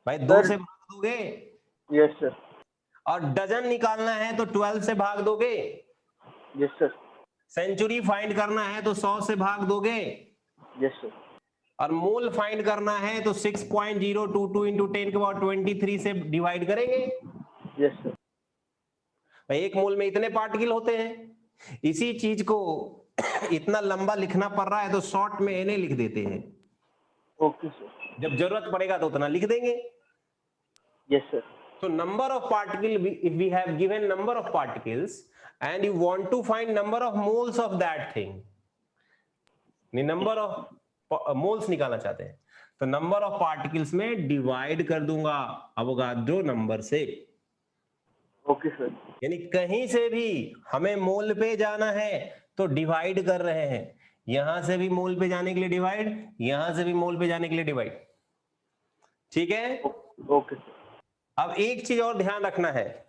भाई? 2 से भाग दोगे? Yes sir. और डजन निकालना है तो 12 से भाग दोगे? Yes sir. सेंचुरी फाइंड करना है तो 100 से भाग दोगे? Yes sir. और मोल फाइंड करना है तो 6.022 into 10 के पावर 23 से डिवाइड करेंगे। Yes sir. भाई एक मोल में इतने पार्टिकल होते हैं। इसी चीज को इतना लंबा लिखना पड़ रहा है तो शॉर्ट में Na लिख देते हैं। Okay sir. जब जरूरत पड़ेगा तो उतना लिख देंगे। Yes sir. So number of particle, if we have given number of particles and you want to find number of moles of that thing, number of moles निकालना चाहते हैं तो number of particles में divide कर दूंगा Avogadro number से। Okay sir. यानी कहीं से भी हमें मोल पे जाना है तो डिवाइड कर रहे हैं। यहां से भी मोल पे जाने के लिए डिवाइड, यहां से भी मोल पे जाने के लिए डिवाइड। ठीक है? Okay sir. अब एक चीज और ध्यान रखना है,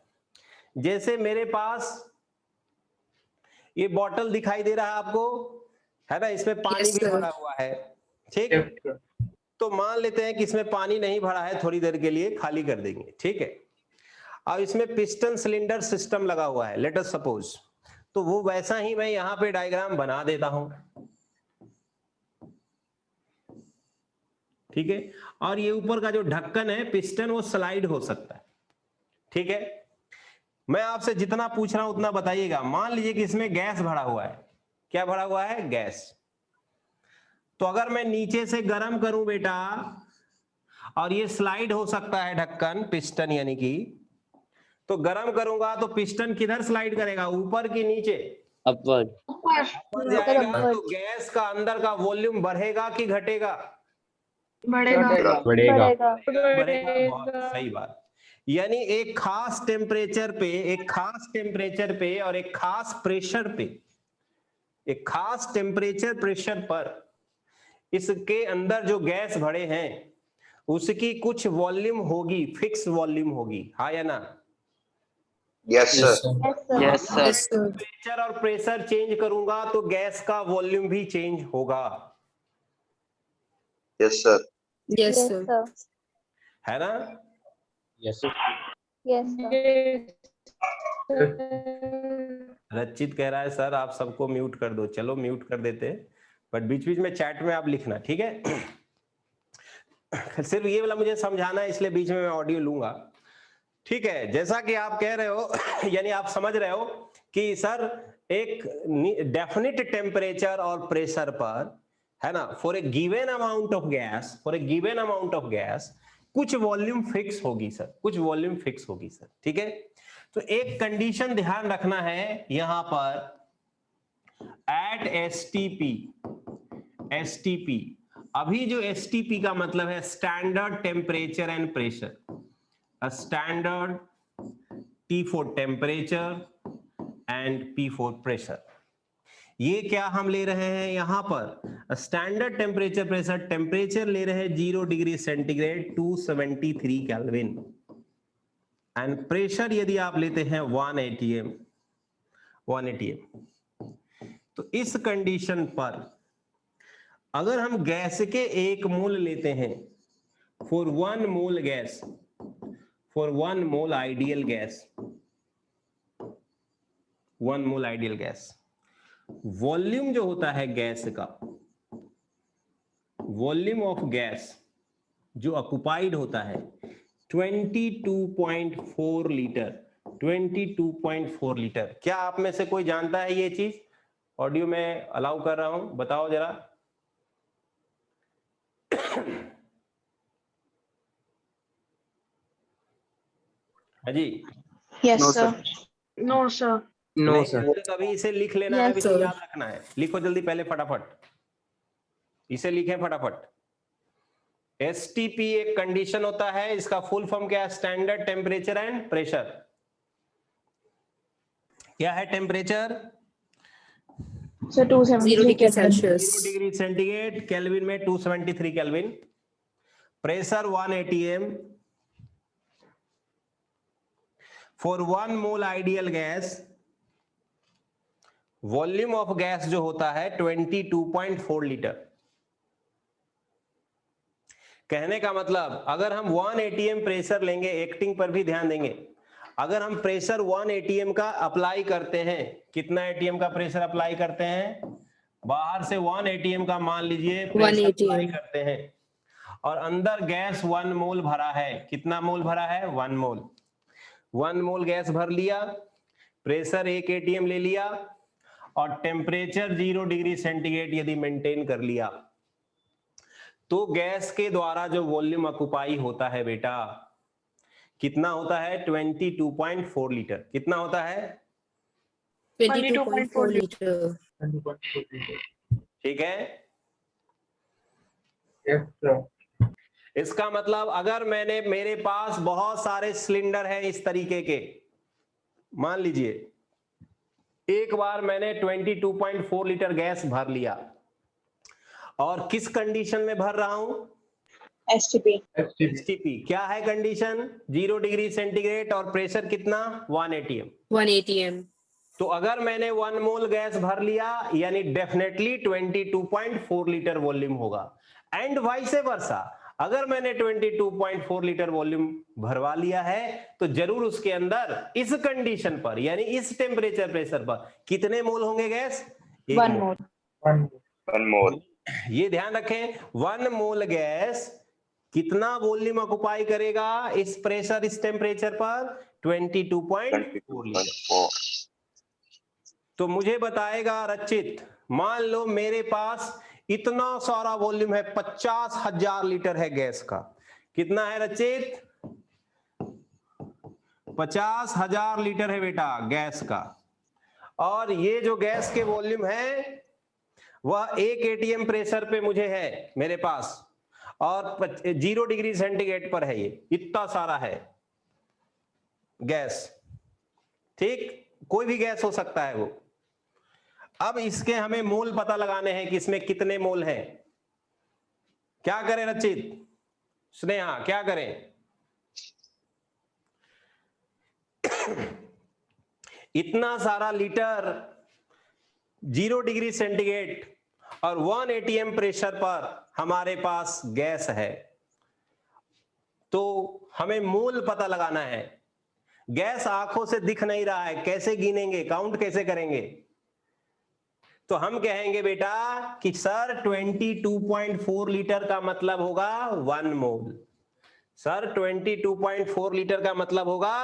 जैसे मेरे पास ये बॉटल दिखाई दे रहा है आपको, है ना? इसमें पानी Yes, भी sir. भरा हुआ है। ठीक, तो मान लेते हैं कि इसमें पानी नहीं भरा है, थोड़ी देर के लिए खाली कर देंगे। ठीक है, अब इसमें पिस्टन सिलेंडर सिस्टम लगा हुआ है, लेट अस सपोज, तो वो वैसा ही मैं यहां पे डायग्राम बना देता हूं। ठीक है, और ये ऊपर का जो ढक्कन है पिस्टन, वो स्लाइड हो सकता है। ठीक है, मैं आपसे जितना पूछ रहा हूं उतना बताइएगा। मान लीजिए कि इसमें गैस भरा हुआ है। क्या भरा हुआ है? गैस। तो अगर मैं नीचे से गर्म करूं बेटा, और ये स्लाइड हो सकता है ढक्कन, पिस्टन यानी कि, तो गर्म करूंगा तो पिस्टन किधर स्लाइड करेगा, ऊपर की नीचे? अपवर्ड। ऊपर जाएगा तो गैस का अंदर का वॉल्यूम बढ़ेगा कि घटेगा? बढ़ेगा। बढ़ेगा। बढ़ेगा। बहुत सही बात। यानी एक खास टेम्परेचर पे, एक खास टेम्परेचर पे और एक खास प्रेशर पे, एक खास टेम्परेचर प्रेशर पर इसके अंदर जो गैस भरे हैं उसकी कुछ वॉल्यूम होगी, फिक्स वॉल्यूम होगी, हाँ या ना? Yes sir. Yes sir. Yes, sir. Temperature और प्रेशर चेंज करूंगा तो गैस का वॉल्यूम भी चेंज होगा, यस सर। Yes, sir. है ना? यस रचित कह रहा है सर आप सबको म्यूट कर दो। चलो म्यूट कर देते, बट बीच बीच में चैट में आप लिखना, ठीक है? सिर्फ ये वाला मुझे समझाना है, इसलिए बीच में मैं ऑडियो लूंगा, ठीक है? जैसा कि आप कह रहे हो यानी आप समझ रहे हो कि सर एक डेफिनिट टेम्परेचर और प्रेशर पर, है ना, for a given amount of gas, for a given amount of gas कुछ वॉल्यूम फिक्स होगी सर, कुछ वॉल्यूम फिक्स होगी सर, ठीक है? तो एक कंडीशन ध्यान रखना है यहां पर, एट एसटीपी, अभी जो एसटीपी का मतलब है standard temperature and pressure, standard T for temperature and P for pressure. ये क्या हम ले रहे हैं यहां पर, स्टैंडर्ड टेम्परेचर प्रेशर, टेम्परेचर ले रहे हैं 0 degree centigrade 273 kelvin, and pressure यदि आप लेते हैं 1 atm। तो इस कंडीशन पर अगर हम गैस के 1 मोल लेते हैं, for 1 mole gas, for 1 mole ideal gas, 1 mole ideal gas, volume जो होता है गैस का, वॉल्यूम ऑफ गैस जो ऑक्युपाइड होता है 22.4 लीटर, 22.4 लीटर। क्या आप में से कोई जानता है ये चीज? ऑडियो में अलाउ कर रहा हूं, बताओ जरा। हाँ जी। Yes, No, sir. No sir. No sir. तो अभी इसे लिख लेना है, Yes, अभी तो sir. याद रखना है। लिखो जल्दी पहले फटाफट, इसे लिखें फटाफट। एसटीपी एक कंडीशन होता है, इसका फुल फॉर्म क्या है? Standard temperature and pressure. क्या है temperature? So 273 0 degree Kelvin. 0 Celsius. Degree centigrade, kelvin में 273 kelvin, pressure 1 atm, for 1 mole ideal gas, volume of gas जो होता है 22.4 लीटर। कहने का मतलब अगर हम 1 atm प्रेशर लेंगे, एक्टिंग पर भी ध्यान देंगे, अगर हम प्रेशर 1 atm का अप्लाई करते हैं, कितना atm का प्रेशर अप्लाई करते हैं? बाहर से 1 atm का मान लीजिए 1 प्रेशर अप्लाई atm. करते हैं, और अंदर गैस 1 मोल भरा है। कितना मोल भरा है? 1 मोल। 1 मोल गैस भर लिया, प्रेशर 1 atm ले लिया, और टेम्परेचर 0 डिग्री सेंटीग्रेड यदि मेंटेन कर लिया, तो गैस के द्वारा जो वॉल्यूम ऑक्युपाई होता है बेटा, कितना होता है? 22.4 लीटर। कितना होता है? 22.4 liter. ठीक है? Yes, sir. इसका मतलब अगर मेरे पास बहुत सारे सिलेंडर हैं इस तरीके के, मान लीजिए एक बार मैंने 22.4 लीटर गैस भर लिया, और किस कंडीशन में भर रहा हूं? STP. एसटीपी। क्या है कंडीशन? 0 डिग्री सेंटीग्रेड और प्रेशर कितना? 1 atm। 1 atm. तो अगर मैंने 1 मोल गैस भर लिया, यानी डेफिनेटली 22.4 लीटर वॉल्यूम होगा। एंड वाइस वर्सा, अगर मैंने 22.4 लीटर वॉल्यूम भरवा लिया है, तो जरूर उसके अंदर इस कंडीशन पर, यानी इस टेम्परेचर प्रेशर पर कितने मोल होंगे गैस? 1 more. 1 मोल। ये ध्यान रखें, 1 मोल गैस कितना वॉल्यूम ऑक्युपाई करेगा इस प्रेशर, इस टेम्परेचर पर? 22.4 लीटर। 22.4। तो मुझे बताएगा रचित, मान लो मेरे पास इतना सारा वॉल्यूम है, 50,000 लीटर है गैस का। कितना है रचित? 50,000 लीटर है बेटा गैस का। और ये जो गैस के वॉल्यूम है वह 1 एटीएम प्रेशर पे मुझे है मेरे पास, और 0 डिग्री सेंटीग्रेड पर है। ये इतना सारा है गैस, ठीक, कोई भी गैस हो सकता है वो। अब इसके हमें मोल पता लगाने हैं कि इसमें कितने मोल हैं। क्या करें रचित, स्नेहा, क्या करें? इतना सारा लीटर 0 डिग्री सेंटीग्रेड और 1 एटीएम प्रेशर पर हमारे पास गैस है, तो हमें मोल पता लगाना है। गैस आंखों से दिख नहीं रहा है, कैसे गिनेंगे, काउंट कैसे करेंगे? तो हम कहेंगे बेटा कि सर 22.4 लीटर का मतलब होगा 1 मोल। सर 22.4 लीटर का मतलब होगा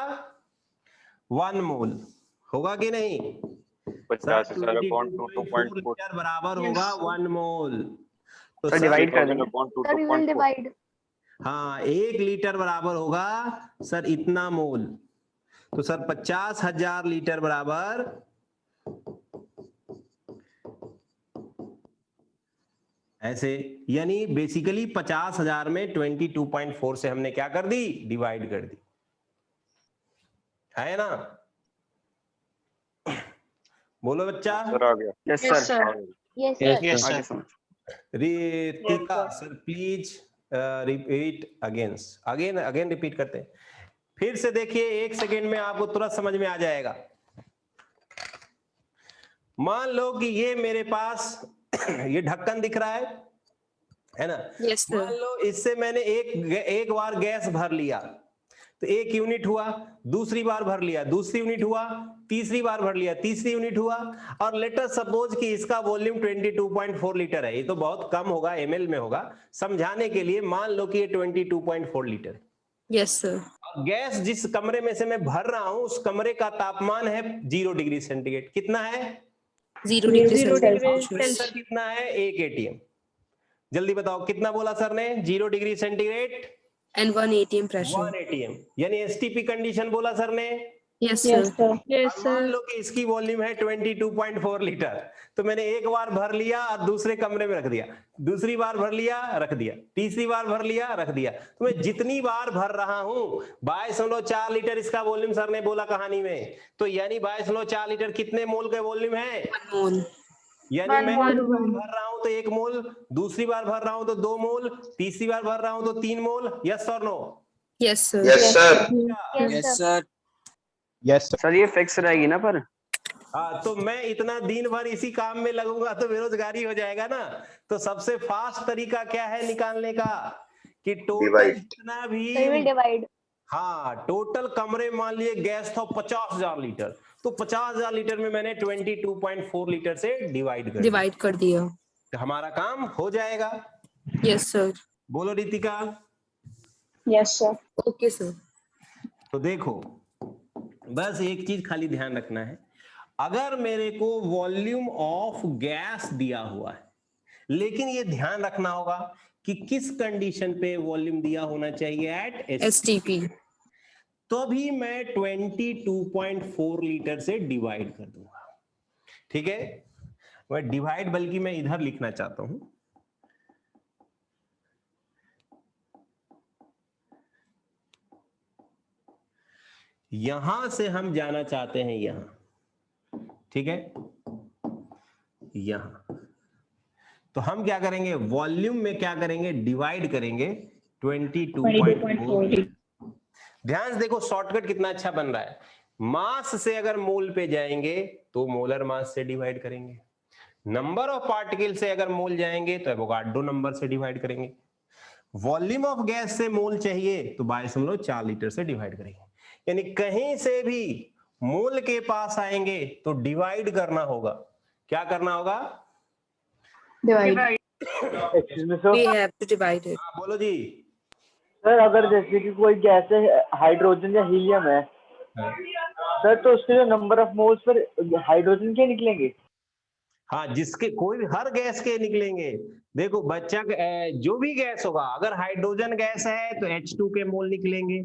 1 मोल, होगा कि नहीं? 50,000/2.4 लीटर बराबर होगा 1 मोल। तो सर डिवाइड कर देंगे। 50,000/2.4 हाँ, 1 लीटर बराबर होगा सर इतना मोल। तो सर 50,000 लीटर बराबर ऐसे, यानी बेसिकली 50,000 में 22.4 से हमने क्या कर दी? डिवाइड कर दी, है ना? बोलो बच्चा। सर आ गया। Yes Yes, sir. sir. Yes, आगे sir. समझ। Ritika sir please repeat again repeat करते हैं। फिर से देखिए, 1 सेकेंड में आपको तुरंत समझ में आ जाएगा। मान लो कि ये मेरे पास ये ढक्कन दिख रहा है ना? Yes, sir. मान लो इससे मैंने एक बार गैस भर लिया तो 1 यूनिट हुआ, दूसरी बार भर लिया, दूसरी यूनिट हुआ, तीसरी बार भर लिया, तीसरी यूनिट हुआ, और लेट अस सपोज कि इसका वॉल्यूम 22.4 लीटर है। ये तो बहुत कम होगा, ml में होगा। समझाने के लिए मान लो कि ये 22.4 लीटर। Yes, sir. और गैस जिस कमरे में से मैं भर रहा हूं उस कमरे का तापमान है 0 डिग्री सेंटीग्रेड। कितना है? 0 degree 0 degree Celsius. प्रेशर कितना है? 1 एटीएम। जल्दी बताओ कितना बोला सर ने? 0 degree centigrade And 1 ATM pressure. 1 ATM, यानी एसटीपी कंडीशन बोला सर ने। Yes, sir. Yes, sir. Yes, और मान sir. लो कि इसकी वॉल्यूम है 22.4 लीटर, तो मैंने एक बार भर लिया और दूसरे कमरे में रख दिया, दूसरी बार भर लिया रख दिया, तीसरी बार भर लिया रख दिया। तो मैं जितनी बार भर रहा हूं 22.4 लीटर इसका वॉल्यूम सर ने बोला कहानी में। तो यानी 22.4 लीटर कितने मोल का वॉल्यूम है? 1 mole. यानी One मैं mole. एक बार भर रहा हूं तो 1 मोल, दूसरी बार भर रहा हूं तो 2 मोल, तीसरी बार भर रहा हूं तो 3 मोल। यस और no? Yes, sir. Yes, sir. Yes, sir. Yes, sir. Sir ये फिक्स रहेगी ना पर? हाँ, तो मैं इतना दिन भर इसी काम में लगूंगा तो बेरोजगारी हो जाएगा ना। तो सबसे फास्ट तरीका क्या है निकालने का? कि टोटल Divide. जितना भी divide. हाँ, टोटल कमरे मान लिए गैस था 50,000 लीटर, तो 50,000 लीटर में मैंने 22.4 लीटर से डिवाइड कर Divide कर दिया. तो हमारा काम हो जाएगा। Yes, sir. बोलो Ritika. Yes, sir. Okay, sir. तो देखो, बस एक चीज खाली ध्यान रखना है, अगर मेरे को वॉल्यूम ऑफ गैस दिया हुआ है, लेकिन ये ध्यान रखना होगा कि किस कंडीशन पे वॉल्यूम दिया होना चाहिए? At STP. तो भी मैं 22.4 लीटर से डिवाइड कर दूंगा। ठीक है, मैं डिवाइड बल्कि मैं इधर लिखना चाहता हूं, यहां से हम जाना चाहते हैं यहां, ठीक है, यहां। तो हम क्या करेंगे? वॉल्यूम में क्या करेंगे? डिवाइड करेंगे 22.4। ध्यान से देखो, शॉर्टकट कितना अच्छा बन रहा है। मास से अगर मोल पे जाएंगे तो मोलर मास से डिवाइड करेंगे, नंबर ऑफ पार्टिकल से अगर मोल जाएंगे तो एवोगाड्रो नंबर से डिवाइड करेंगे, वॉल्यूम ऑफ गैस से मोल चाहिए तो 22.4 लीटर से डिवाइड करेंगे। यानी कहीं से भी मोल के पास आएंगे तो डिवाइड करना होगा। क्या करना होगा? Divide. Excuse me, sir. We have to divide it. हाँ, बोलो जी। सर अगर जैसे कि कोई गैस है, हाइड्रोजन या हीलियम है सर, तो उसके जो number of moles per hydrogen के निकलेंगे? हाँ, जिसके कोई भी हर गैस के निकलेंगे। देखो बच्चा जो भी गैस होगा, अगर हाइड्रोजन गैस है तो H2 के मोल निकलेंगे,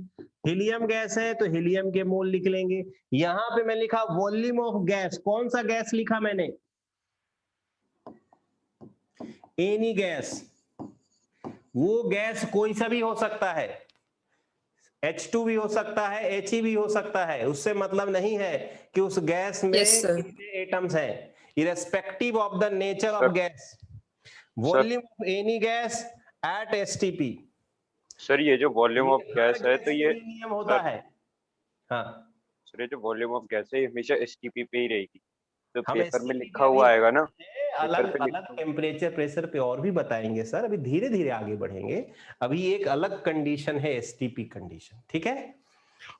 हीलियम गैस है तो हीलियम के मोल निकलेंगे। यहां पे मैं लिखा वॉल्यूम ऑफ गैस, कौन सा गैस लिखा मैंने? Any gas. वो गैस कोई सा भी हो सकता है, H2 भी हो सकता है, He भी हो सकता है, उससे मतलब नहीं है कि उस गैस में Yes, sir. कितने एटम्स हैं, irrespective of the nature of gas, volume of any gas at STP। Sir ये जो वॉल्यूम ऑफ गैस है तो ये नियम होता है। हाँ सर, ये जो वॉल्यूम ऑफ गैस है ये हमेशा एसटीपी पे ही रहेगी, तो हम पेपर में STP लिखा हुआ आएगा ना, अलग पेपर पे अलग टेम्परेचर प्रेशर पे और भी बताएंगे सर, अभी धीरे धीरे आगे बढ़ेंगे। अभी एक अलग कंडीशन है एसटीपी कंडीशन, ठीक है।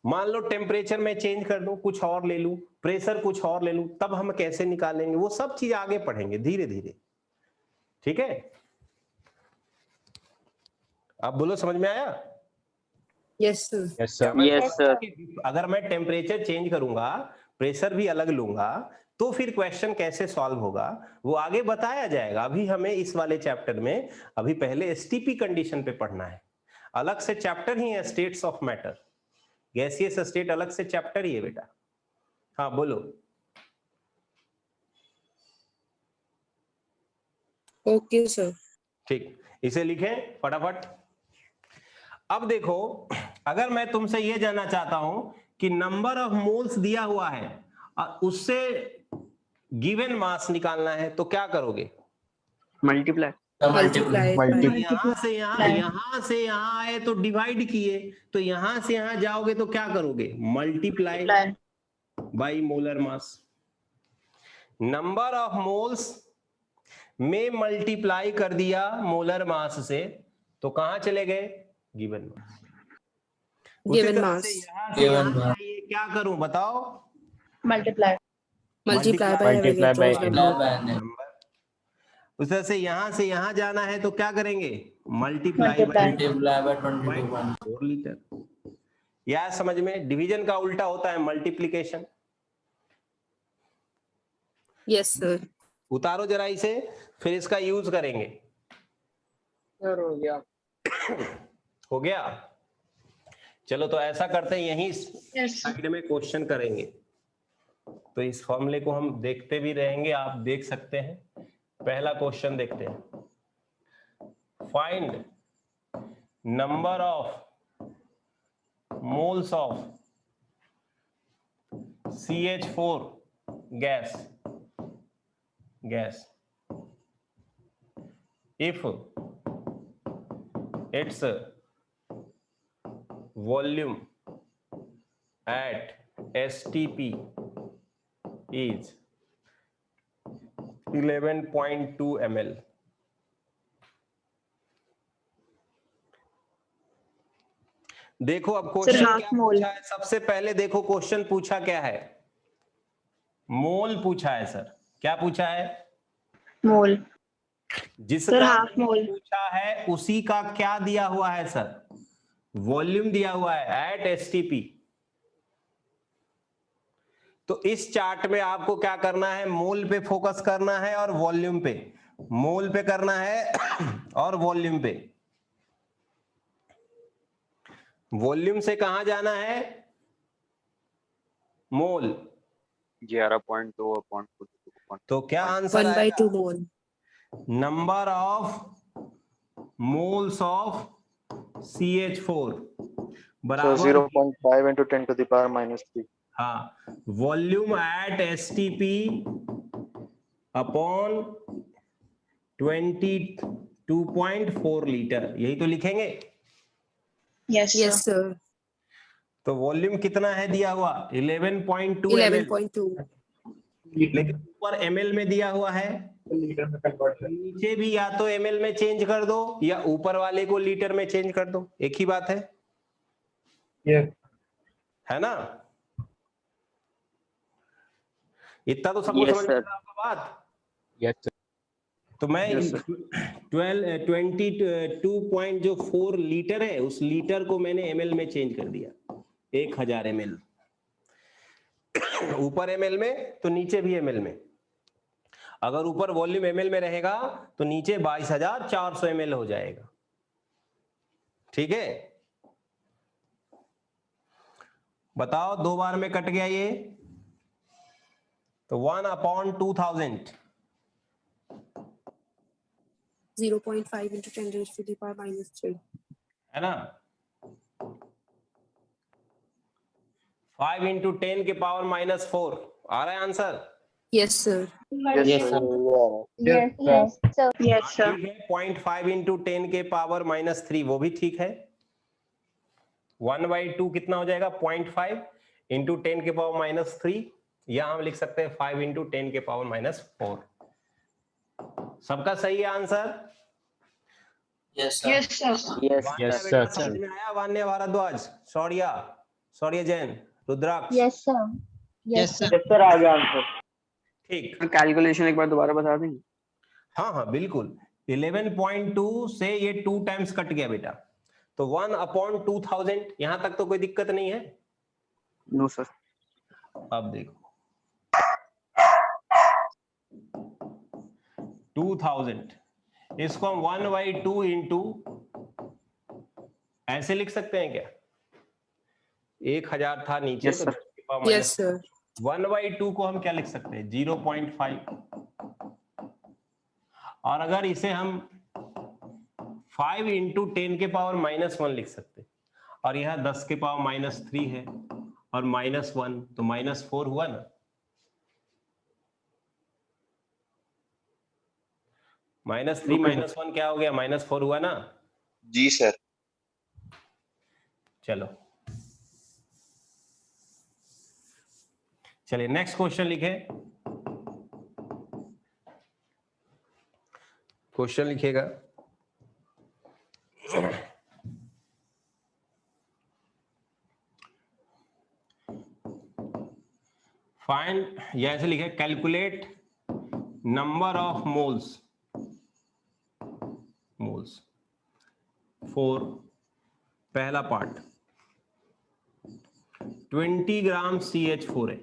मान लो टेम्परेचर में चेंज कर दूं, कुछ और ले लूं, प्रेशर कुछ और ले लूं, तब हम कैसे निकालेंगे वो सब चीज आगे पढ़ेंगे धीरे धीरे, ठीक है। अब बोलो समझ में आया? Yes, sir. Yes, sir. Yes, sir. अगर मैं टेम्परेचर चेंज करूंगा, प्रेशर भी अलग लूंगा, तो फिर क्वेश्चन कैसे सॉल्व होगा वो आगे बताया जाएगा। अभी हमें इस वाले चैप्टर में अभी पहले एसटीपी कंडीशन पे पढ़ना है। अलग से चैप्टर ही है states of matter, gaseous state अलग से चैप्टर ही है बेटा। हाँ बोलो। Okay, sir. ठीक, इसे लिखें फटाफट। अब देखो, अगर मैं तुमसे ये जानना चाहता हूं कि नंबर ऑफ मोल्स दिया हुआ है और उससे गिवन मास निकालना है, तो क्या करोगे? मल्टीप्लाई। Multiply it by. यहां से यहां आए तो डिवाइड किए, तो यहां से यहां जाओगे तो क्या करोगे? Multiply by molar mass. Number of moles में मल्टीप्लाई कर दिया मोलर मास से, तो कहां चले गए? Given mass. Given mass. क्या करूं बताओ? Multiply. Multiply by Multiply by Avogadro's number. Number. उस तरह से यहां जाना है तो क्या करेंगे? Multiply by 4 litre. या समझ में, डिवीजन का उल्टा होता है मल्टीप्लिकेशन। Yes, sir. उतारो जरा इसे, फिर इसका यूज करेंगे। हो गया। हो गया? चलो तो ऐसा करते हैं, यहीं Yes. साइड में क्वेश्चन करेंगे। तो इस फॉर्मूले को हम देखते भी रहेंगे, आप देख सकते हैं। पहला क्वेश्चन देखते हैं। Find number of moles of CH4 gas if its volume at STP is 11.2 ml। देखो अब क्वेश्चन half क्या mole। पूछा है। सबसे पहले देखो क्वेश्चन पूछा क्या है? मोल पूछा है सर। क्या पूछा है? Mole. जिसका Sir, half mole। पूछा है उसी का क्या दिया हुआ है सर? वॉल्यूम दिया हुआ है एट एसटीपी। तो इस चार्ट में आपको क्या करना है? मोल पे फोकस करना है और वॉल्यूम पे। मोल पे करना है और वॉल्यूम पे। वॉल्यूम से कहां जाना है? मोल। 11.2 तो क्या आंसर 1 by आएगा? 2 mole. Number of moles of CH4 बराबर 0.5 into 10 to the power minus 3. हाँ, volume at STP upon 22.4 litre, यही तो लिखेंगे। Yes, Yes, sir. sir. तो वॉल्यूम कितना है दिया हुआ? 11.2 ml। 11.2. लेकिन ऊपर ml में दिया हुआ है, नीचे भी या तो ml में चेंज कर दो या ऊपर वाले को लीटर में चेंज कर दो, एक ही बात है। Yes. है ना? इतना तो सबको Yes, समझ में sir. आ रहा होगा बात। Yes, sir. तो मैं Yes, sir. 22.4 लीटर है, उस लीटर को मैंने ml में चेंज कर दिया। 1000 ml ऊपर ml में तो नीचे भी ml में। अगर ऊपर वॉल्यूम ml में रहेगा तो नीचे 22,400 ml हो जाएगा। ठीक है, बताओ 2 बार में कट गया ये, तो 1/2000 0.5 into 10 raised to the power minus 3. है ना, 5 into 10 के पावर -4 आ रहा है answer. Yes, sir. Yes, sir. Yes, sir. Yes, sir. ठीक है, 0.5 into 10 के पावर -3 वो भी ठीक है। 1/2 कितना हो जाएगा, 0.5 into 10 के पावर -3, या हम लिख सकते हैं 5 into 10 के पावर -4। सबका सही है answer? Yes sir. Yes, sir. समझ में आया? Vanya Bhardwaj, Shaurya Jain, Rudraksh? Yes, sir. Yes, sir. Yes sir, आ गया आंसर। ठीक, कैलकुलेशन एक बार दोबारा बता देंगे? हाँ हाँ बिल्कुल। 11.2 से ये 2 टाइम्स कट गया बेटा, तो 1/2000, यहां तक तो कोई दिक्कत नहीं है। No sir. अब देखो 2000, इसको हम 1/2 इंटू ऐसे लिख सकते हैं क्या? 1000 था नीचे, Yes, तो sir. 10 के पावर Yes, sir. 1/2 को हम क्या लिख सकते हैं, 0.5। और अगर इसे हम 5 into 10 के पावर -1 लिख सकते हैं, और यह 10 के पावर -3 है और -1, तो -4 हुआ ना। -3 -1 क्या हो गया, -4 हुआ ना। जी सर। चलो चलिए नेक्स्ट क्वेश्चन लिखे। क्वेश्चन लिखिएगा, फाइंड, या ऐसे लिखे, calculate number of moles for, पहला पार्ट 20 ग्राम CH4 है,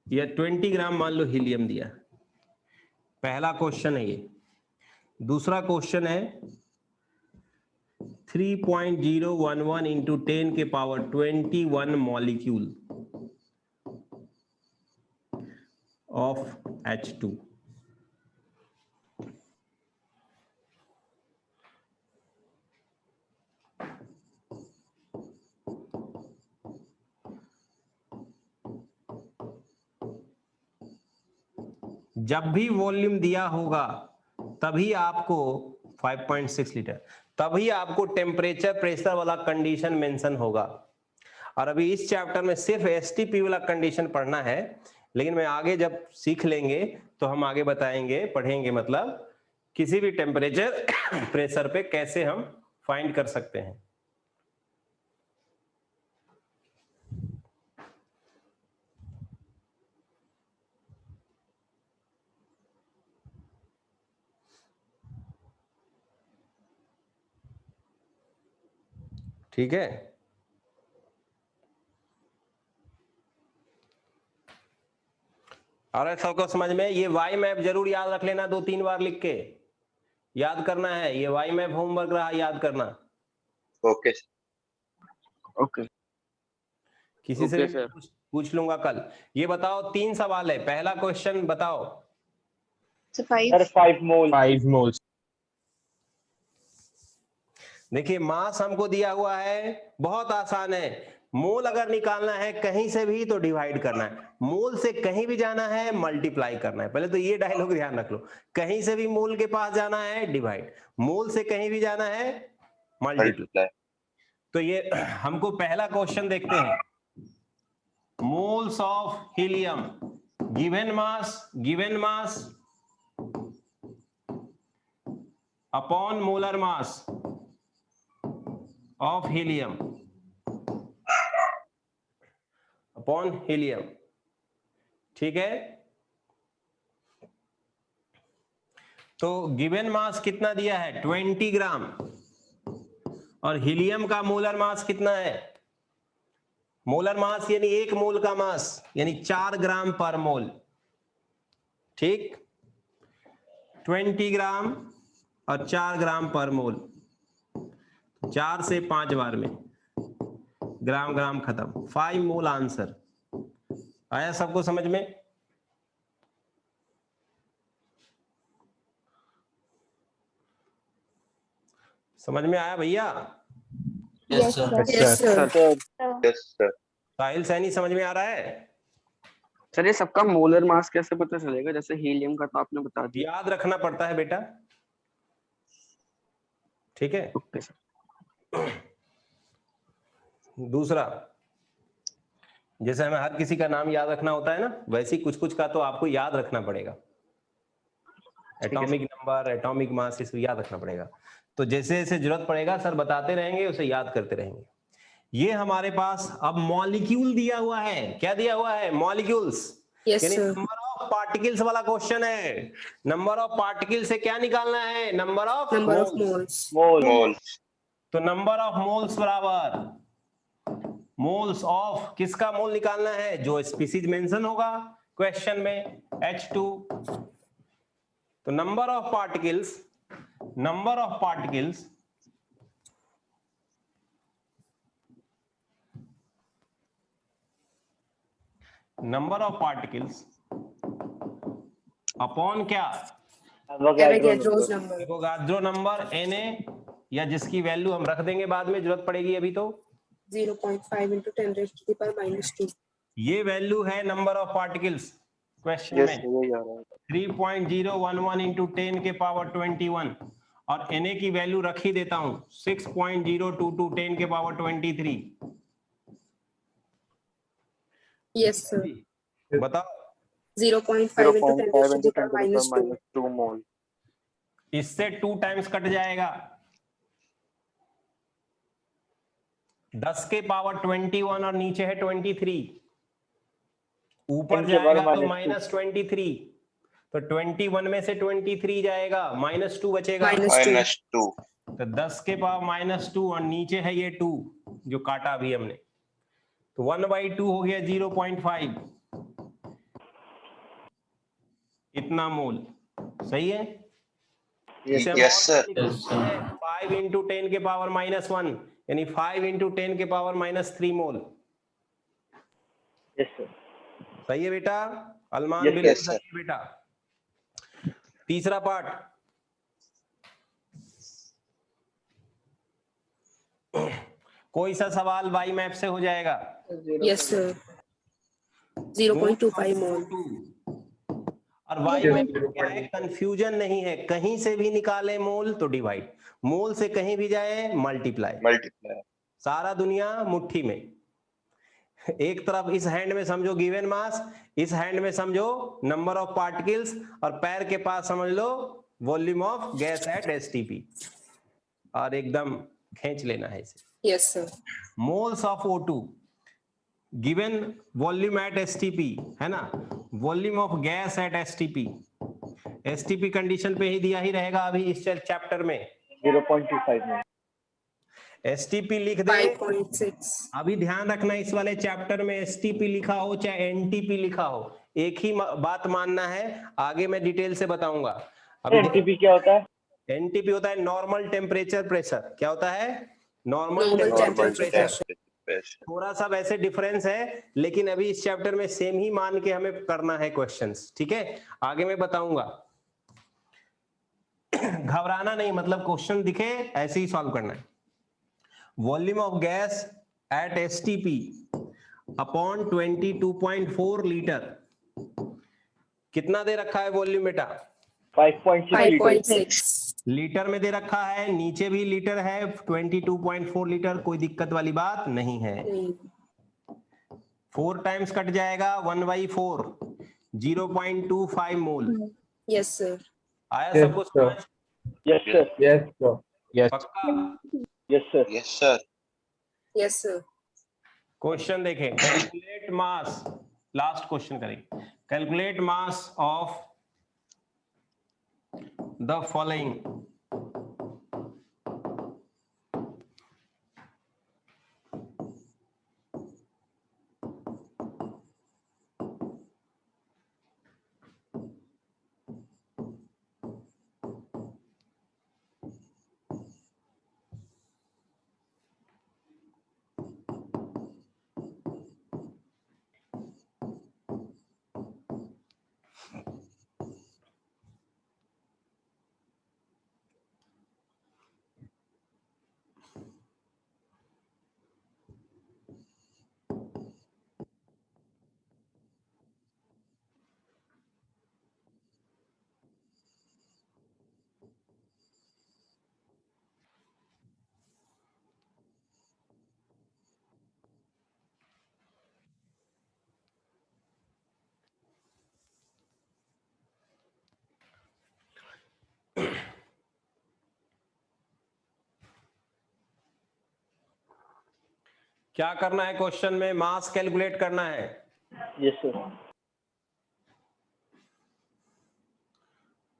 या 20 ग्राम मान लो हीलियम दिया। पहला क्वेश्चन है ये। दूसरा क्वेश्चन है 3.011 इंटू 10 के पावर 21 मॉलिक्यूल ऑफ H2। जब भी वॉल्यूम दिया होगा तभी आपको 5.6 लीटर, तभी आपको टेम्परेचर प्रेशर वाला कंडीशन मेंशन होगा। और अभी इस चैप्टर में सिर्फ एसटीपी वाला कंडीशन पढ़ना है, लेकिन मैं आगे जब सीख लेंगे तो हम आगे बताएंगे, पढ़ेंगे, मतलब किसी भी टेम्परेचर प्रेशर पे कैसे हम फाइंड कर सकते हैं। ठीक है, और सबको समझ में? ये वाई मैप जरूर याद रख लेना, 2-3 बार लिख के याद करना है। ये वाई मैप होमवर्क रहा, याद करना। Okay okay. किसी से Okay, भी sir. पूछ लूंगा कल। ये बताओ, 3 सवाल है। पहला क्वेश्चन बताओ। So 5. सर 5 मोल। 5 moles. देखिए मास हमको दिया हुआ है, बहुत आसान है। मोल अगर निकालना है कहीं से भी तो डिवाइड करना है, मोल से कहीं भी जाना है मल्टीप्लाई करना है। पहले तो ये डायलॉग ध्यान रख लो, कहीं से भी मोल के पास जाना है डिवाइड, मोल से कहीं भी जाना है मल्टीप्लाई। तो ये हमको पहला क्वेश्चन देखते हैं। Moles of helium given mass upon molar mass of helium upon helium. ठीक है, तो गिवन मास कितना दिया है, 20 ग्राम, और हीलियम का मोलर मास कितना है? मोलर मास यानी 1 मोल का मास, यानी 4 ग्राम पर मोल। ठीक, 20 ग्राम और 4 ग्राम पर मोल। 4 से 5 बार में ग्राम ग्राम खत्म। 5 मोल आंसर। आया सबको समझ में? समझ में आया भैया? Yes, sir. Yes, sir. Sir. Yes sir. Sahil Saini समझ में आ रहा है? सर ये सबका मोलर मास कैसे पता चलेगा? जैसे हीलियम का तो आपने बता दिया। याद रखना पड़ता है बेटा, ठीक है। Okay sir. दूसरा, जैसे हमें हर किसी का नाम याद रखना होता है ना, वैसे ही कुछ कुछ का तो आपको याद रखना पड़ेगा। एटॉमिक नंबर, एटॉमिक मास, इसे याद रखना पड़ेगा। तो जैसे जैसे जरूरत पड़ेगा सर बताते रहेंगे, उसे याद करते रहेंगे। ये हमारे पास अब मॉलिक्यूल दिया हुआ है। क्या दिया हुआ है? मॉलिक्यूल्स। Yes, यानी sir. नंबर ऑफ पार्टिकल्स वाला क्वेश्चन है। नंबर ऑफ पार्टिकल से क्या निकालना है? Number of Number of moles. moles. मोल। तो नंबर ऑफ मोल्स बराबर मोल्स ऑफ, किसका मोल निकालना है? जो स्पीसीज मेंशन होगा क्वेश्चन में, H2। तो नंबर ऑफ पार्टिकल्स अपॉन क्या? Avogadro's number. Avogadro number Na, या जिसकी वैल्यू हम रख देंगे बाद में, जरूरत पड़ेगी अभी तो। 0.5 into 10 raised to the power minus 2. ये वैल्यू है number of particles question yes में। यही आ रहा है। 3.011 इंटू 10 के पावर 21, और Na की वैल्यू रख ही देता हूं 6.022 10 के पावर 23। Yes, sir. बताओ, 0.5 into 10 raised to 0.5 into the 10 power to the minus power 2. minus 2 mole. इससे 2 टाइम्स कट जाएगा। 10 के पावर 21 और नीचे है 23, ऊपर 10 के पावर जाएगा तो minus 23। तो 21 में से 23 जाएगा, -2 बचेगा। Minus 2. -2। तो 10 के पावर -2 और नीचे है ये 2 जो काटा अभी हमने, तो 1/2 हो गया 0.5, इतना मोल। सही है? इसे हम यस और सर। लिख सकते हैं, 5 इंटू 10 के पावर -1, यानी 5 इंटू 10 के पावर -3 मोल। Yes, sir. सही है बेटा? अलमान Yes, बिल्कुल sir. सही है बेटा। तीसरा पार्ट, कोई सा सवाल वाई मैप से हो जाएगा? Yes, sir. 0.25 mole. और वाई मैप में क्या है? कंफ्यूजन नहीं है, कहीं से भी निकाले मोल तो डिवाइड, मोल से कहीं भी जाए मल्टीप्लाई, मल्टीप्लाई। सारा दुनिया मुट्ठी में। एक तरफ इस हैंड में समझो गिवन मास, इस हैंड में समझो नंबर ऑफ पार्टिकल्स, और पैर के पास समझ low volume of gas at STP, और एकदम खींच लेना है इसे। Yes, sir. Moles of O2 given volume at STP, है ना? Volume of gas at STP, STP condition पे ही दिया ही रहेगा अभी इस चैप्टर में। 0.25 में। एसटीपी लिख दे। 5.6. अभी ध्यान रखना, इस वाले चैप्टर में एसटीपी लिखा हो चाहे एनटीपी लिखा हो, एक ही बात मानना है। आगे मैं डिटेल से बताऊंगा। अभी NTP क्या होता है? एनटीपी होता है नॉर्मल टेम्परेचर प्रेशर। क्या होता है? Normal Normal temperature temperature pressure. pressure. थोड़ा सा वैसे डिफरेंस है, लेकिन अभी इस चैप्टर में सेम ही मान के हमें करना है क्वेश्चंस, ठीक है? आगे मैं बताऊंगा। घबराना नहीं, मतलब क्वेश्चन दिखे ऐसे ही सॉल्व करना है। Volume of gas at STP upon 22.4 litre, कितना दे रखा है वॉल्यूम बेटा? 5.6 लीटर। 5.6. लीटर में दे रखा है, नीचे भी लीटर है, 22.4 लीटर, कोई दिक्कत वाली बात नहीं है। 4 टाइम्स कट जाएगा, 1/4, 0.25 मोल। Yes, sir. आया सबको समझ? Yes, sir. Yes. पक्का? Yes, sir. Yes sir. Yes, sir. Question देखें, कैलकुलेट मास, लास्ट क्वेश्चन करेंगे। Calculate mass of the following, क्या करना है क्वेश्चन में? मास कैलकुलेट करना है। Yes, sir.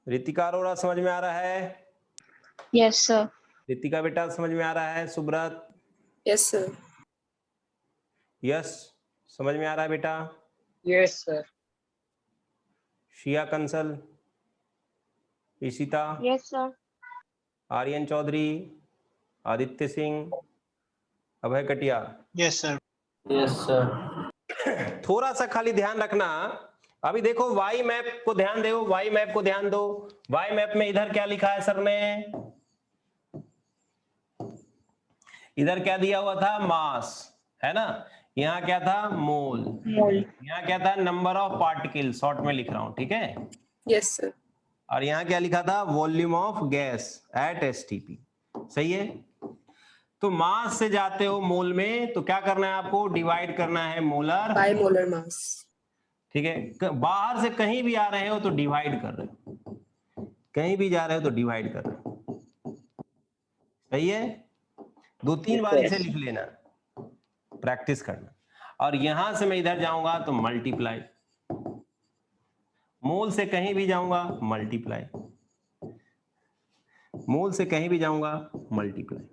रितिका अरोड़ा समझ में आ रहा है? Yes sir. रितिका बेटा समझ में आ रहा है? सुब्रत? Yes, sir. यस समझ में आ रहा है बेटा? Yes, sir. शिया कंसल, ईशिता, यस सर। आर्यन चौधरी, आदित्य सिंह, अभय कटिया। Yes, sir. Yes, sir. थोड़ा सा खाली ध्यान रखना। अभी देखो वाई मैप को ध्यान दो, वाई मैप को ध्यान दो। वाई मैप में इधर क्या लिखा है सर ने? इधर क्या दिया हुआ था? मास, है ना? यहाँ क्या था? मोल। यहाँ क्या था? नंबर ऑफ पार्टिकल, शॉर्ट में लिख रहा हूं, ठीक है? Yes, sir. और यहाँ क्या लिखा था? Volume of gas at STP. सही है? तो मास से जाते हो मोल में, तो क्या करना है आपको? डिवाइड करना है मोलर, By molar mass. ठीक है? बाहर से कहीं भी आ रहे हो तो डिवाइड कर रहे हो, कहीं भी जा रहे हो तो डिवाइड कर रहे हो। सही है? 2-3 बार इसे लिख लेना, प्रैक्टिस करना। और यहां से मैं इधर जाऊंगा तो मल्टीप्लाई, मोल से कहीं भी जाऊंगा मल्टीप्लाई, मोल से कहीं भी जाऊंगा मल्टीप्लाई।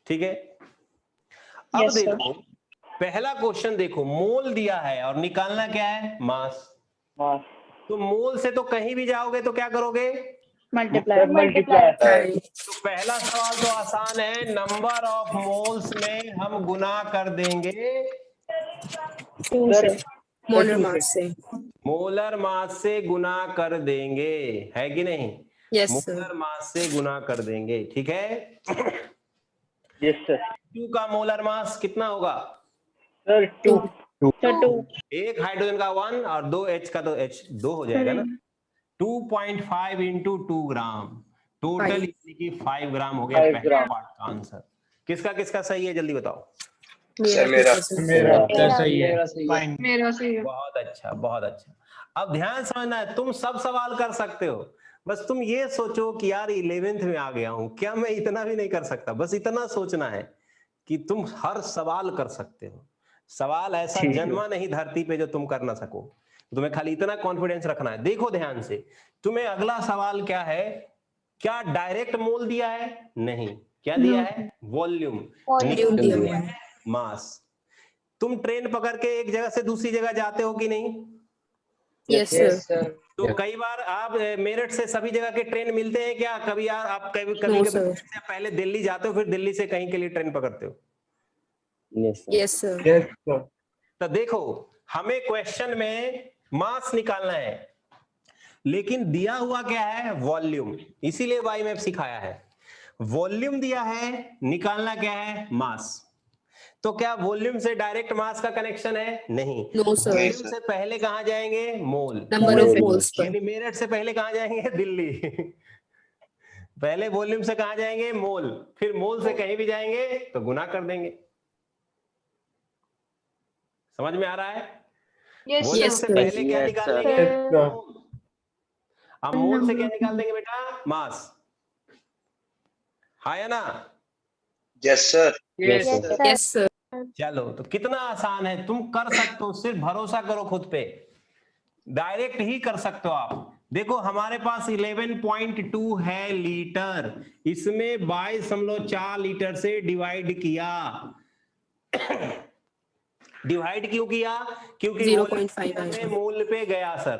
ठीक है? अब Yes, sir. देखो पहला क्वेश्चन देखो, मोल दिया है और निकालना क्या है? मास। Mass. तो मोल से तो कहीं भी जाओगे तो क्या करोगे? मल्टीप्लाई। Multiply. तो पहला सवाल तो आसान है, नंबर ऑफ मोल्स में हम गुना कर देंगे टू Sir, से। Molar mass से. मोलर मास से गुना कर देंगे, है कि नहीं? Yes, sir. मोलर मास से गुना कर देंगे, ठीक है? yes, sir. 2 का मोलर मास कितना होगा? Sir, 2. Sir two. एक हाइड्रोजन का 1 और 2 H का तो H 2 हो जाएगा ना। 2.5 इंटू 2 ग्राम, टोटल Five. यानी कि 5 ग्राम हो गया 5 पहले ग्राम। पार्ट का आंसर। किसका किसका सही है जल्दी बताओ? मेरा। मेरा सही है। Fine. मेरा सही है। बहुत अच्छा, बहुत अच्छा। अब ध्यान समझना है, तुम सब सवाल कर सकते हो, बस तुम ये सोचो कि यार 11th में आ गया हूं, क्या मैं इतना भी नहीं कर सकता? बस इतना सोचना है कि तुम हर सवाल कर सकते हो। सवाल ऐसा ठीक है। जन्मा नहीं धरती पे जो तुम कर ना सको, तुम्हें खाली इतना कॉन्फिडेंस रखना है। देखो ध्यान से, तुम्हें अगला सवाल क्या है? क्या डायरेक्ट मोल दिया है? नहीं। क्या दिया है? वॉल्यूम। Volume दिया हुआ है. मास। तुम ट्रेन पकड़ के एक जगह से दूसरी जगह जाते हो कि नहीं? Yes, sir. तो कई बार आप मेरठ से सभी जगह के ट्रेन मिलते हैं क्या? कभी यार आप कभी No, कभी sir. से पहले दिल्ली जाते हो, फिर दिल्ली से कहीं के लिए ट्रेन पकड़ते हो? Yes, sir. Yes, sir. तो देखो हमें क्वेश्चन में मास निकालना है, लेकिन दिया हुआ क्या है? वॉल्यूम। इसीलिए वाई मैप सिखाया है। वॉल्यूम दिया है, निकालना क्या है? मास। तो क्या वॉल्यूम से डायरेक्ट मास का कनेक्शन है? नहीं। No, sir. वॉल्यूम से पहले कहां जाएंगे? मोल। Number of moles पर. यानी मेरठ से पहले कहां जाएंगे? दिल्ली। पहले वॉल्यूम से कहां जाएंगे? मोल। फिर मोल से कहीं भी जाएंगे तो गुना कर देंगे। समझ में आ रहा है? यस वॉल्यूम Yes, से sir. पहले क्या Yes, निकाल sir. देंगे? Yes, sir. मोल। अब मोल से क्या निकाल देंगे बेटा? मास। हाँ या ना? Yes, sir. Yes, sir. चलो, तो कितना आसान है, तुम कर सकते हो, सिर्फ भरोसा करो खुद पे, डायरेक्ट ही कर सकते हो आप। देखो हमारे पास 11.2 है लीटर, इसमें 22.4 लीटर से डिवाइड किया। डिवाइड क्यों किया? क्योंकि 0.5 वॉल्यूम से आया। मोल पे गया सर।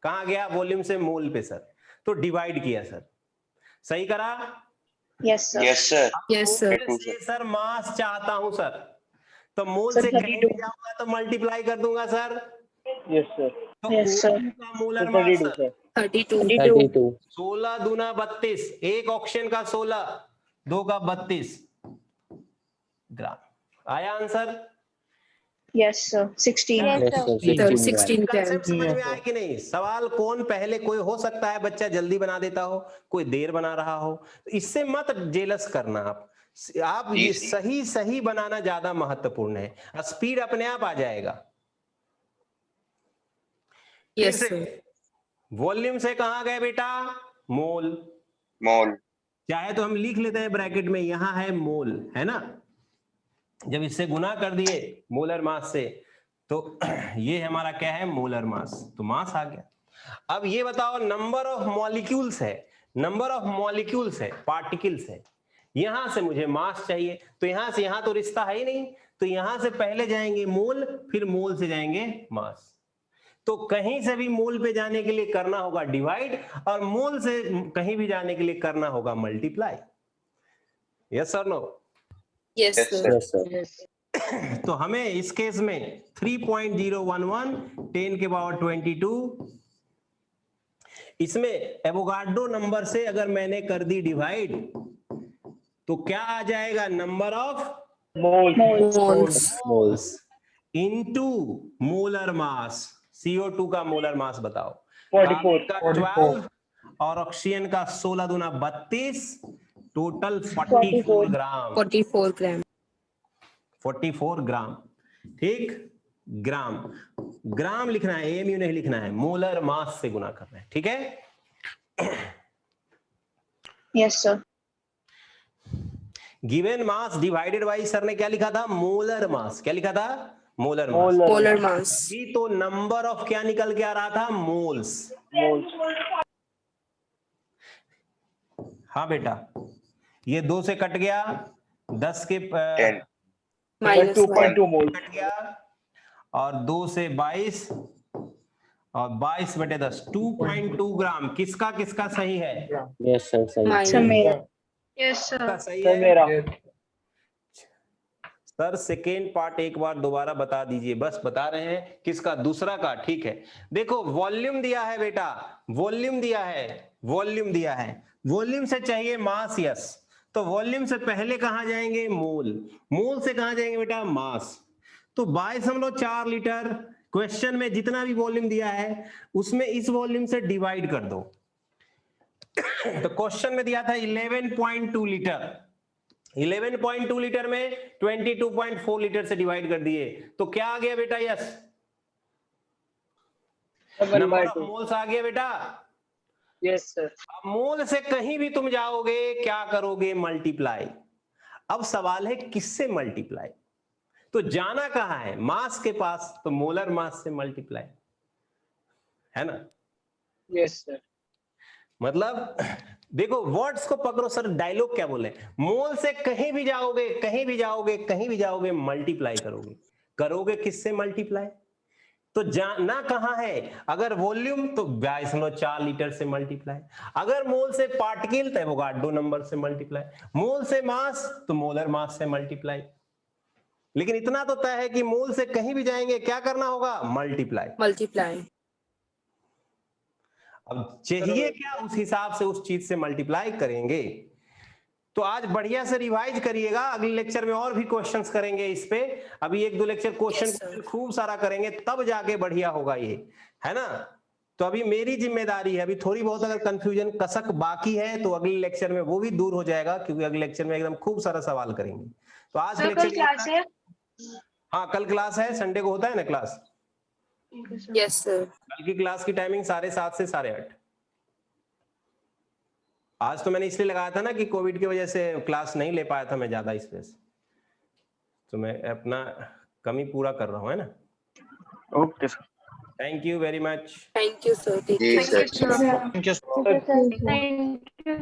कहां गया? वॉल्यूम से मोल पे सर, तो डिवाइड किया सर। सही करा? Yes sir. Yes, sir. Yes, sir. मोल से सर मास चाहता हूं सर, तो मोल सर, से कहीं 32 भी जाऊंगा तो मल्टीप्लाई कर दूंगा सर। Yes, sir. तो Yes, sir. 2 का मोलर Sir, मास 32, सर, sir. 32. 16 दूना 32, एक ऑक्सीजन का 16, 2 का 32 ग्राम। आया answer? Yes sir. 16। 16 concept grams. समझ में आया कि नहीं? सवाल कौन पहले, कोई हो सकता है बच्चा जल्दी बना देता हो, कोई देर बना रहा हो, तो इससे मत जेलस करना। आप ये सही सही बनाना ज्यादा महत्वपूर्ण है, स्पीड अपने आप आ जाएगा। Yes, sir. वॉल्यूम से कहां गए बेटा? मोल। Mole. चाहे तो हम लिख लेते हैं ब्रैकेट में, यहां है मोल, है ना? जब इससे गुना कर दिए मोलर मास से तो ये हमारा क्या है, मोलर मास, तो मास आ गया। अब ये बताओ नंबर ऑफ मॉलिक्यूल्स है, नंबर ऑफ मॉलिक्यूल्स है, पार्टिकल्स है, यहां से मुझे मास चाहिए, तो यहां से यहां तो रिश्ता है ही नहीं, तो यहां से पहले जाएंगे मोल, फिर मोल से जाएंगे मास। तो कहीं से भी मोल पे जाने के लिए करना होगा डिवाइड, और मोल से कहीं भी जाने के लिए करना होगा मल्टीप्लाई। यस और no? Yes, Yes, sir. sir. Yes. तो हमें इस केस में 3.011 10 के पावर 22, इसमें एवोगाड्रो नंबर से अगर मैंने कर दी डिवाइड तो क्या आ जाएगा, number of Moles. Moles into molar mass. CO2 का मोलर मास बताओ। 44. कार्बन का 12 और ऑक्सीजन का 16 दूना 32, टोटल 44 ग्राम। 44 gram. 44 ग्राम, ठीक, ग्राम, ग्राम लिखना है, AMU नहीं लिखना है, मोलर मास से गुना करना है, ठीक है। Yes, sir. Given mass divided by, sir ने क्या लिखा था, मोलर मास, क्या लिखा था, मोलर मास। Molar mass. अभी तो नंबर ऑफ क्या निकल के आ रहा था, मोल्स। Moles. हाँ बेटा, ये 2 से कट गया, 10 के 10. Minus 2.2 moles. कट गया, और 2 से 22 और 22/10, 2.2 ग्राम। किसका किसका सही है? minus. Samir. यस का सर। सही Sir, है? मेरा. सर सेकेंड पार्ट एक बार दोबारा बता दीजिए, बस बता रहे हैं किसका, दूसरा का, ठीक है। देखो वॉल्यूम दिया है बेटा, वॉल्यूम दिया है, वॉल्यूम दिया है, वॉल्यूम से चाहिए मास, यस, तो वॉल्यूम से पहले कहां जाएंगे, मोल, मोल से कहां जाएंगे बेटा, मास। तो 22.4 लीटर, क्वेश्चन में जितना भी वॉल्यूम दिया है उसमें इस वॉल्यूम से डिवाइड कर दो। तो क्वेश्चन में दिया था 11.2 लीटर, 11.2 लीटर में 22.4 लीटर से डिवाइड कर दिए, तो क्या आ गया बेटा, यस, 7/2. मोल्स आ गया बेटा। Yes, sir. अब मोल से कहीं भी तुम जाओगे क्या करोगे, मल्टीप्लाई। अब सवाल है किससे मल्टीप्लाई, तो जाना कहां है, मास के पास, तो मोलर मास से मल्टीप्लाई, है ना। Yes, sir. मतलब देखो वर्ड्स को पकड़ो, सर डायलॉग क्या बोले, मोल से कहीं भी जाओगे, कहीं भी जाओगे, कहीं भी जाओगे, मल्टीप्लाई करोगे, करोगे किससे मल्टीप्लाई, तो जाना कहां है, अगर वॉल्यूम तो 22.4 लीटर से मल्टीप्लाई, अगर मोल से पार्टिकल तो एवोगाड्रो नंबर से मल्टीप्लाई, मोल से मास तो मोलर मास से मल्टीप्लाई। लेकिन इतना तो तय है कि मोल से कहीं भी जाएंगे क्या करना होगा, मल्टीप्लाई। Multiply. अब चाहिए क्या, उस हिसाब से उस चीज से मल्टीप्लाई करेंगे। तो आज बढ़िया से रिवाइज करिएगा, अगले लेक्चर में और भी क्वेश्चंस करेंगे इस पे, अभी 1-2 लेक्चर Yes, क्वेश्चन sir. खूब सारा करेंगे, तब जाके बढ़िया होगा ये, है ना। तो अभी मेरी जिम्मेदारी है, अभी थोड़ी बहुत अगर कंफ्यूजन कसक बाकी है तो अगले लेक्चर में वो भी दूर हो जाएगा, क्योंकि अगले लेक्चर में एकदम खूब सारा सवाल करेंगे। तो आज सर कल क्लास है? हाँ कल क्लास है, संडे को होता है ना क्लास। Yes, sir. कल की क्लास की टाइमिंग 7:30 से 8:30। आज तो मैंने इसलिए लगाया था ना कि कोविड की वजह से क्लास नहीं ले पाया था मैं ज्यादा इस वजह से, तो मैं अपना कमी पूरा कर रहा हूँ, है ना। Okay sir. Thank you very much. Thank you, sir. Take जी, care. sir. Thank you, sir. Thank you, sir. Thank you.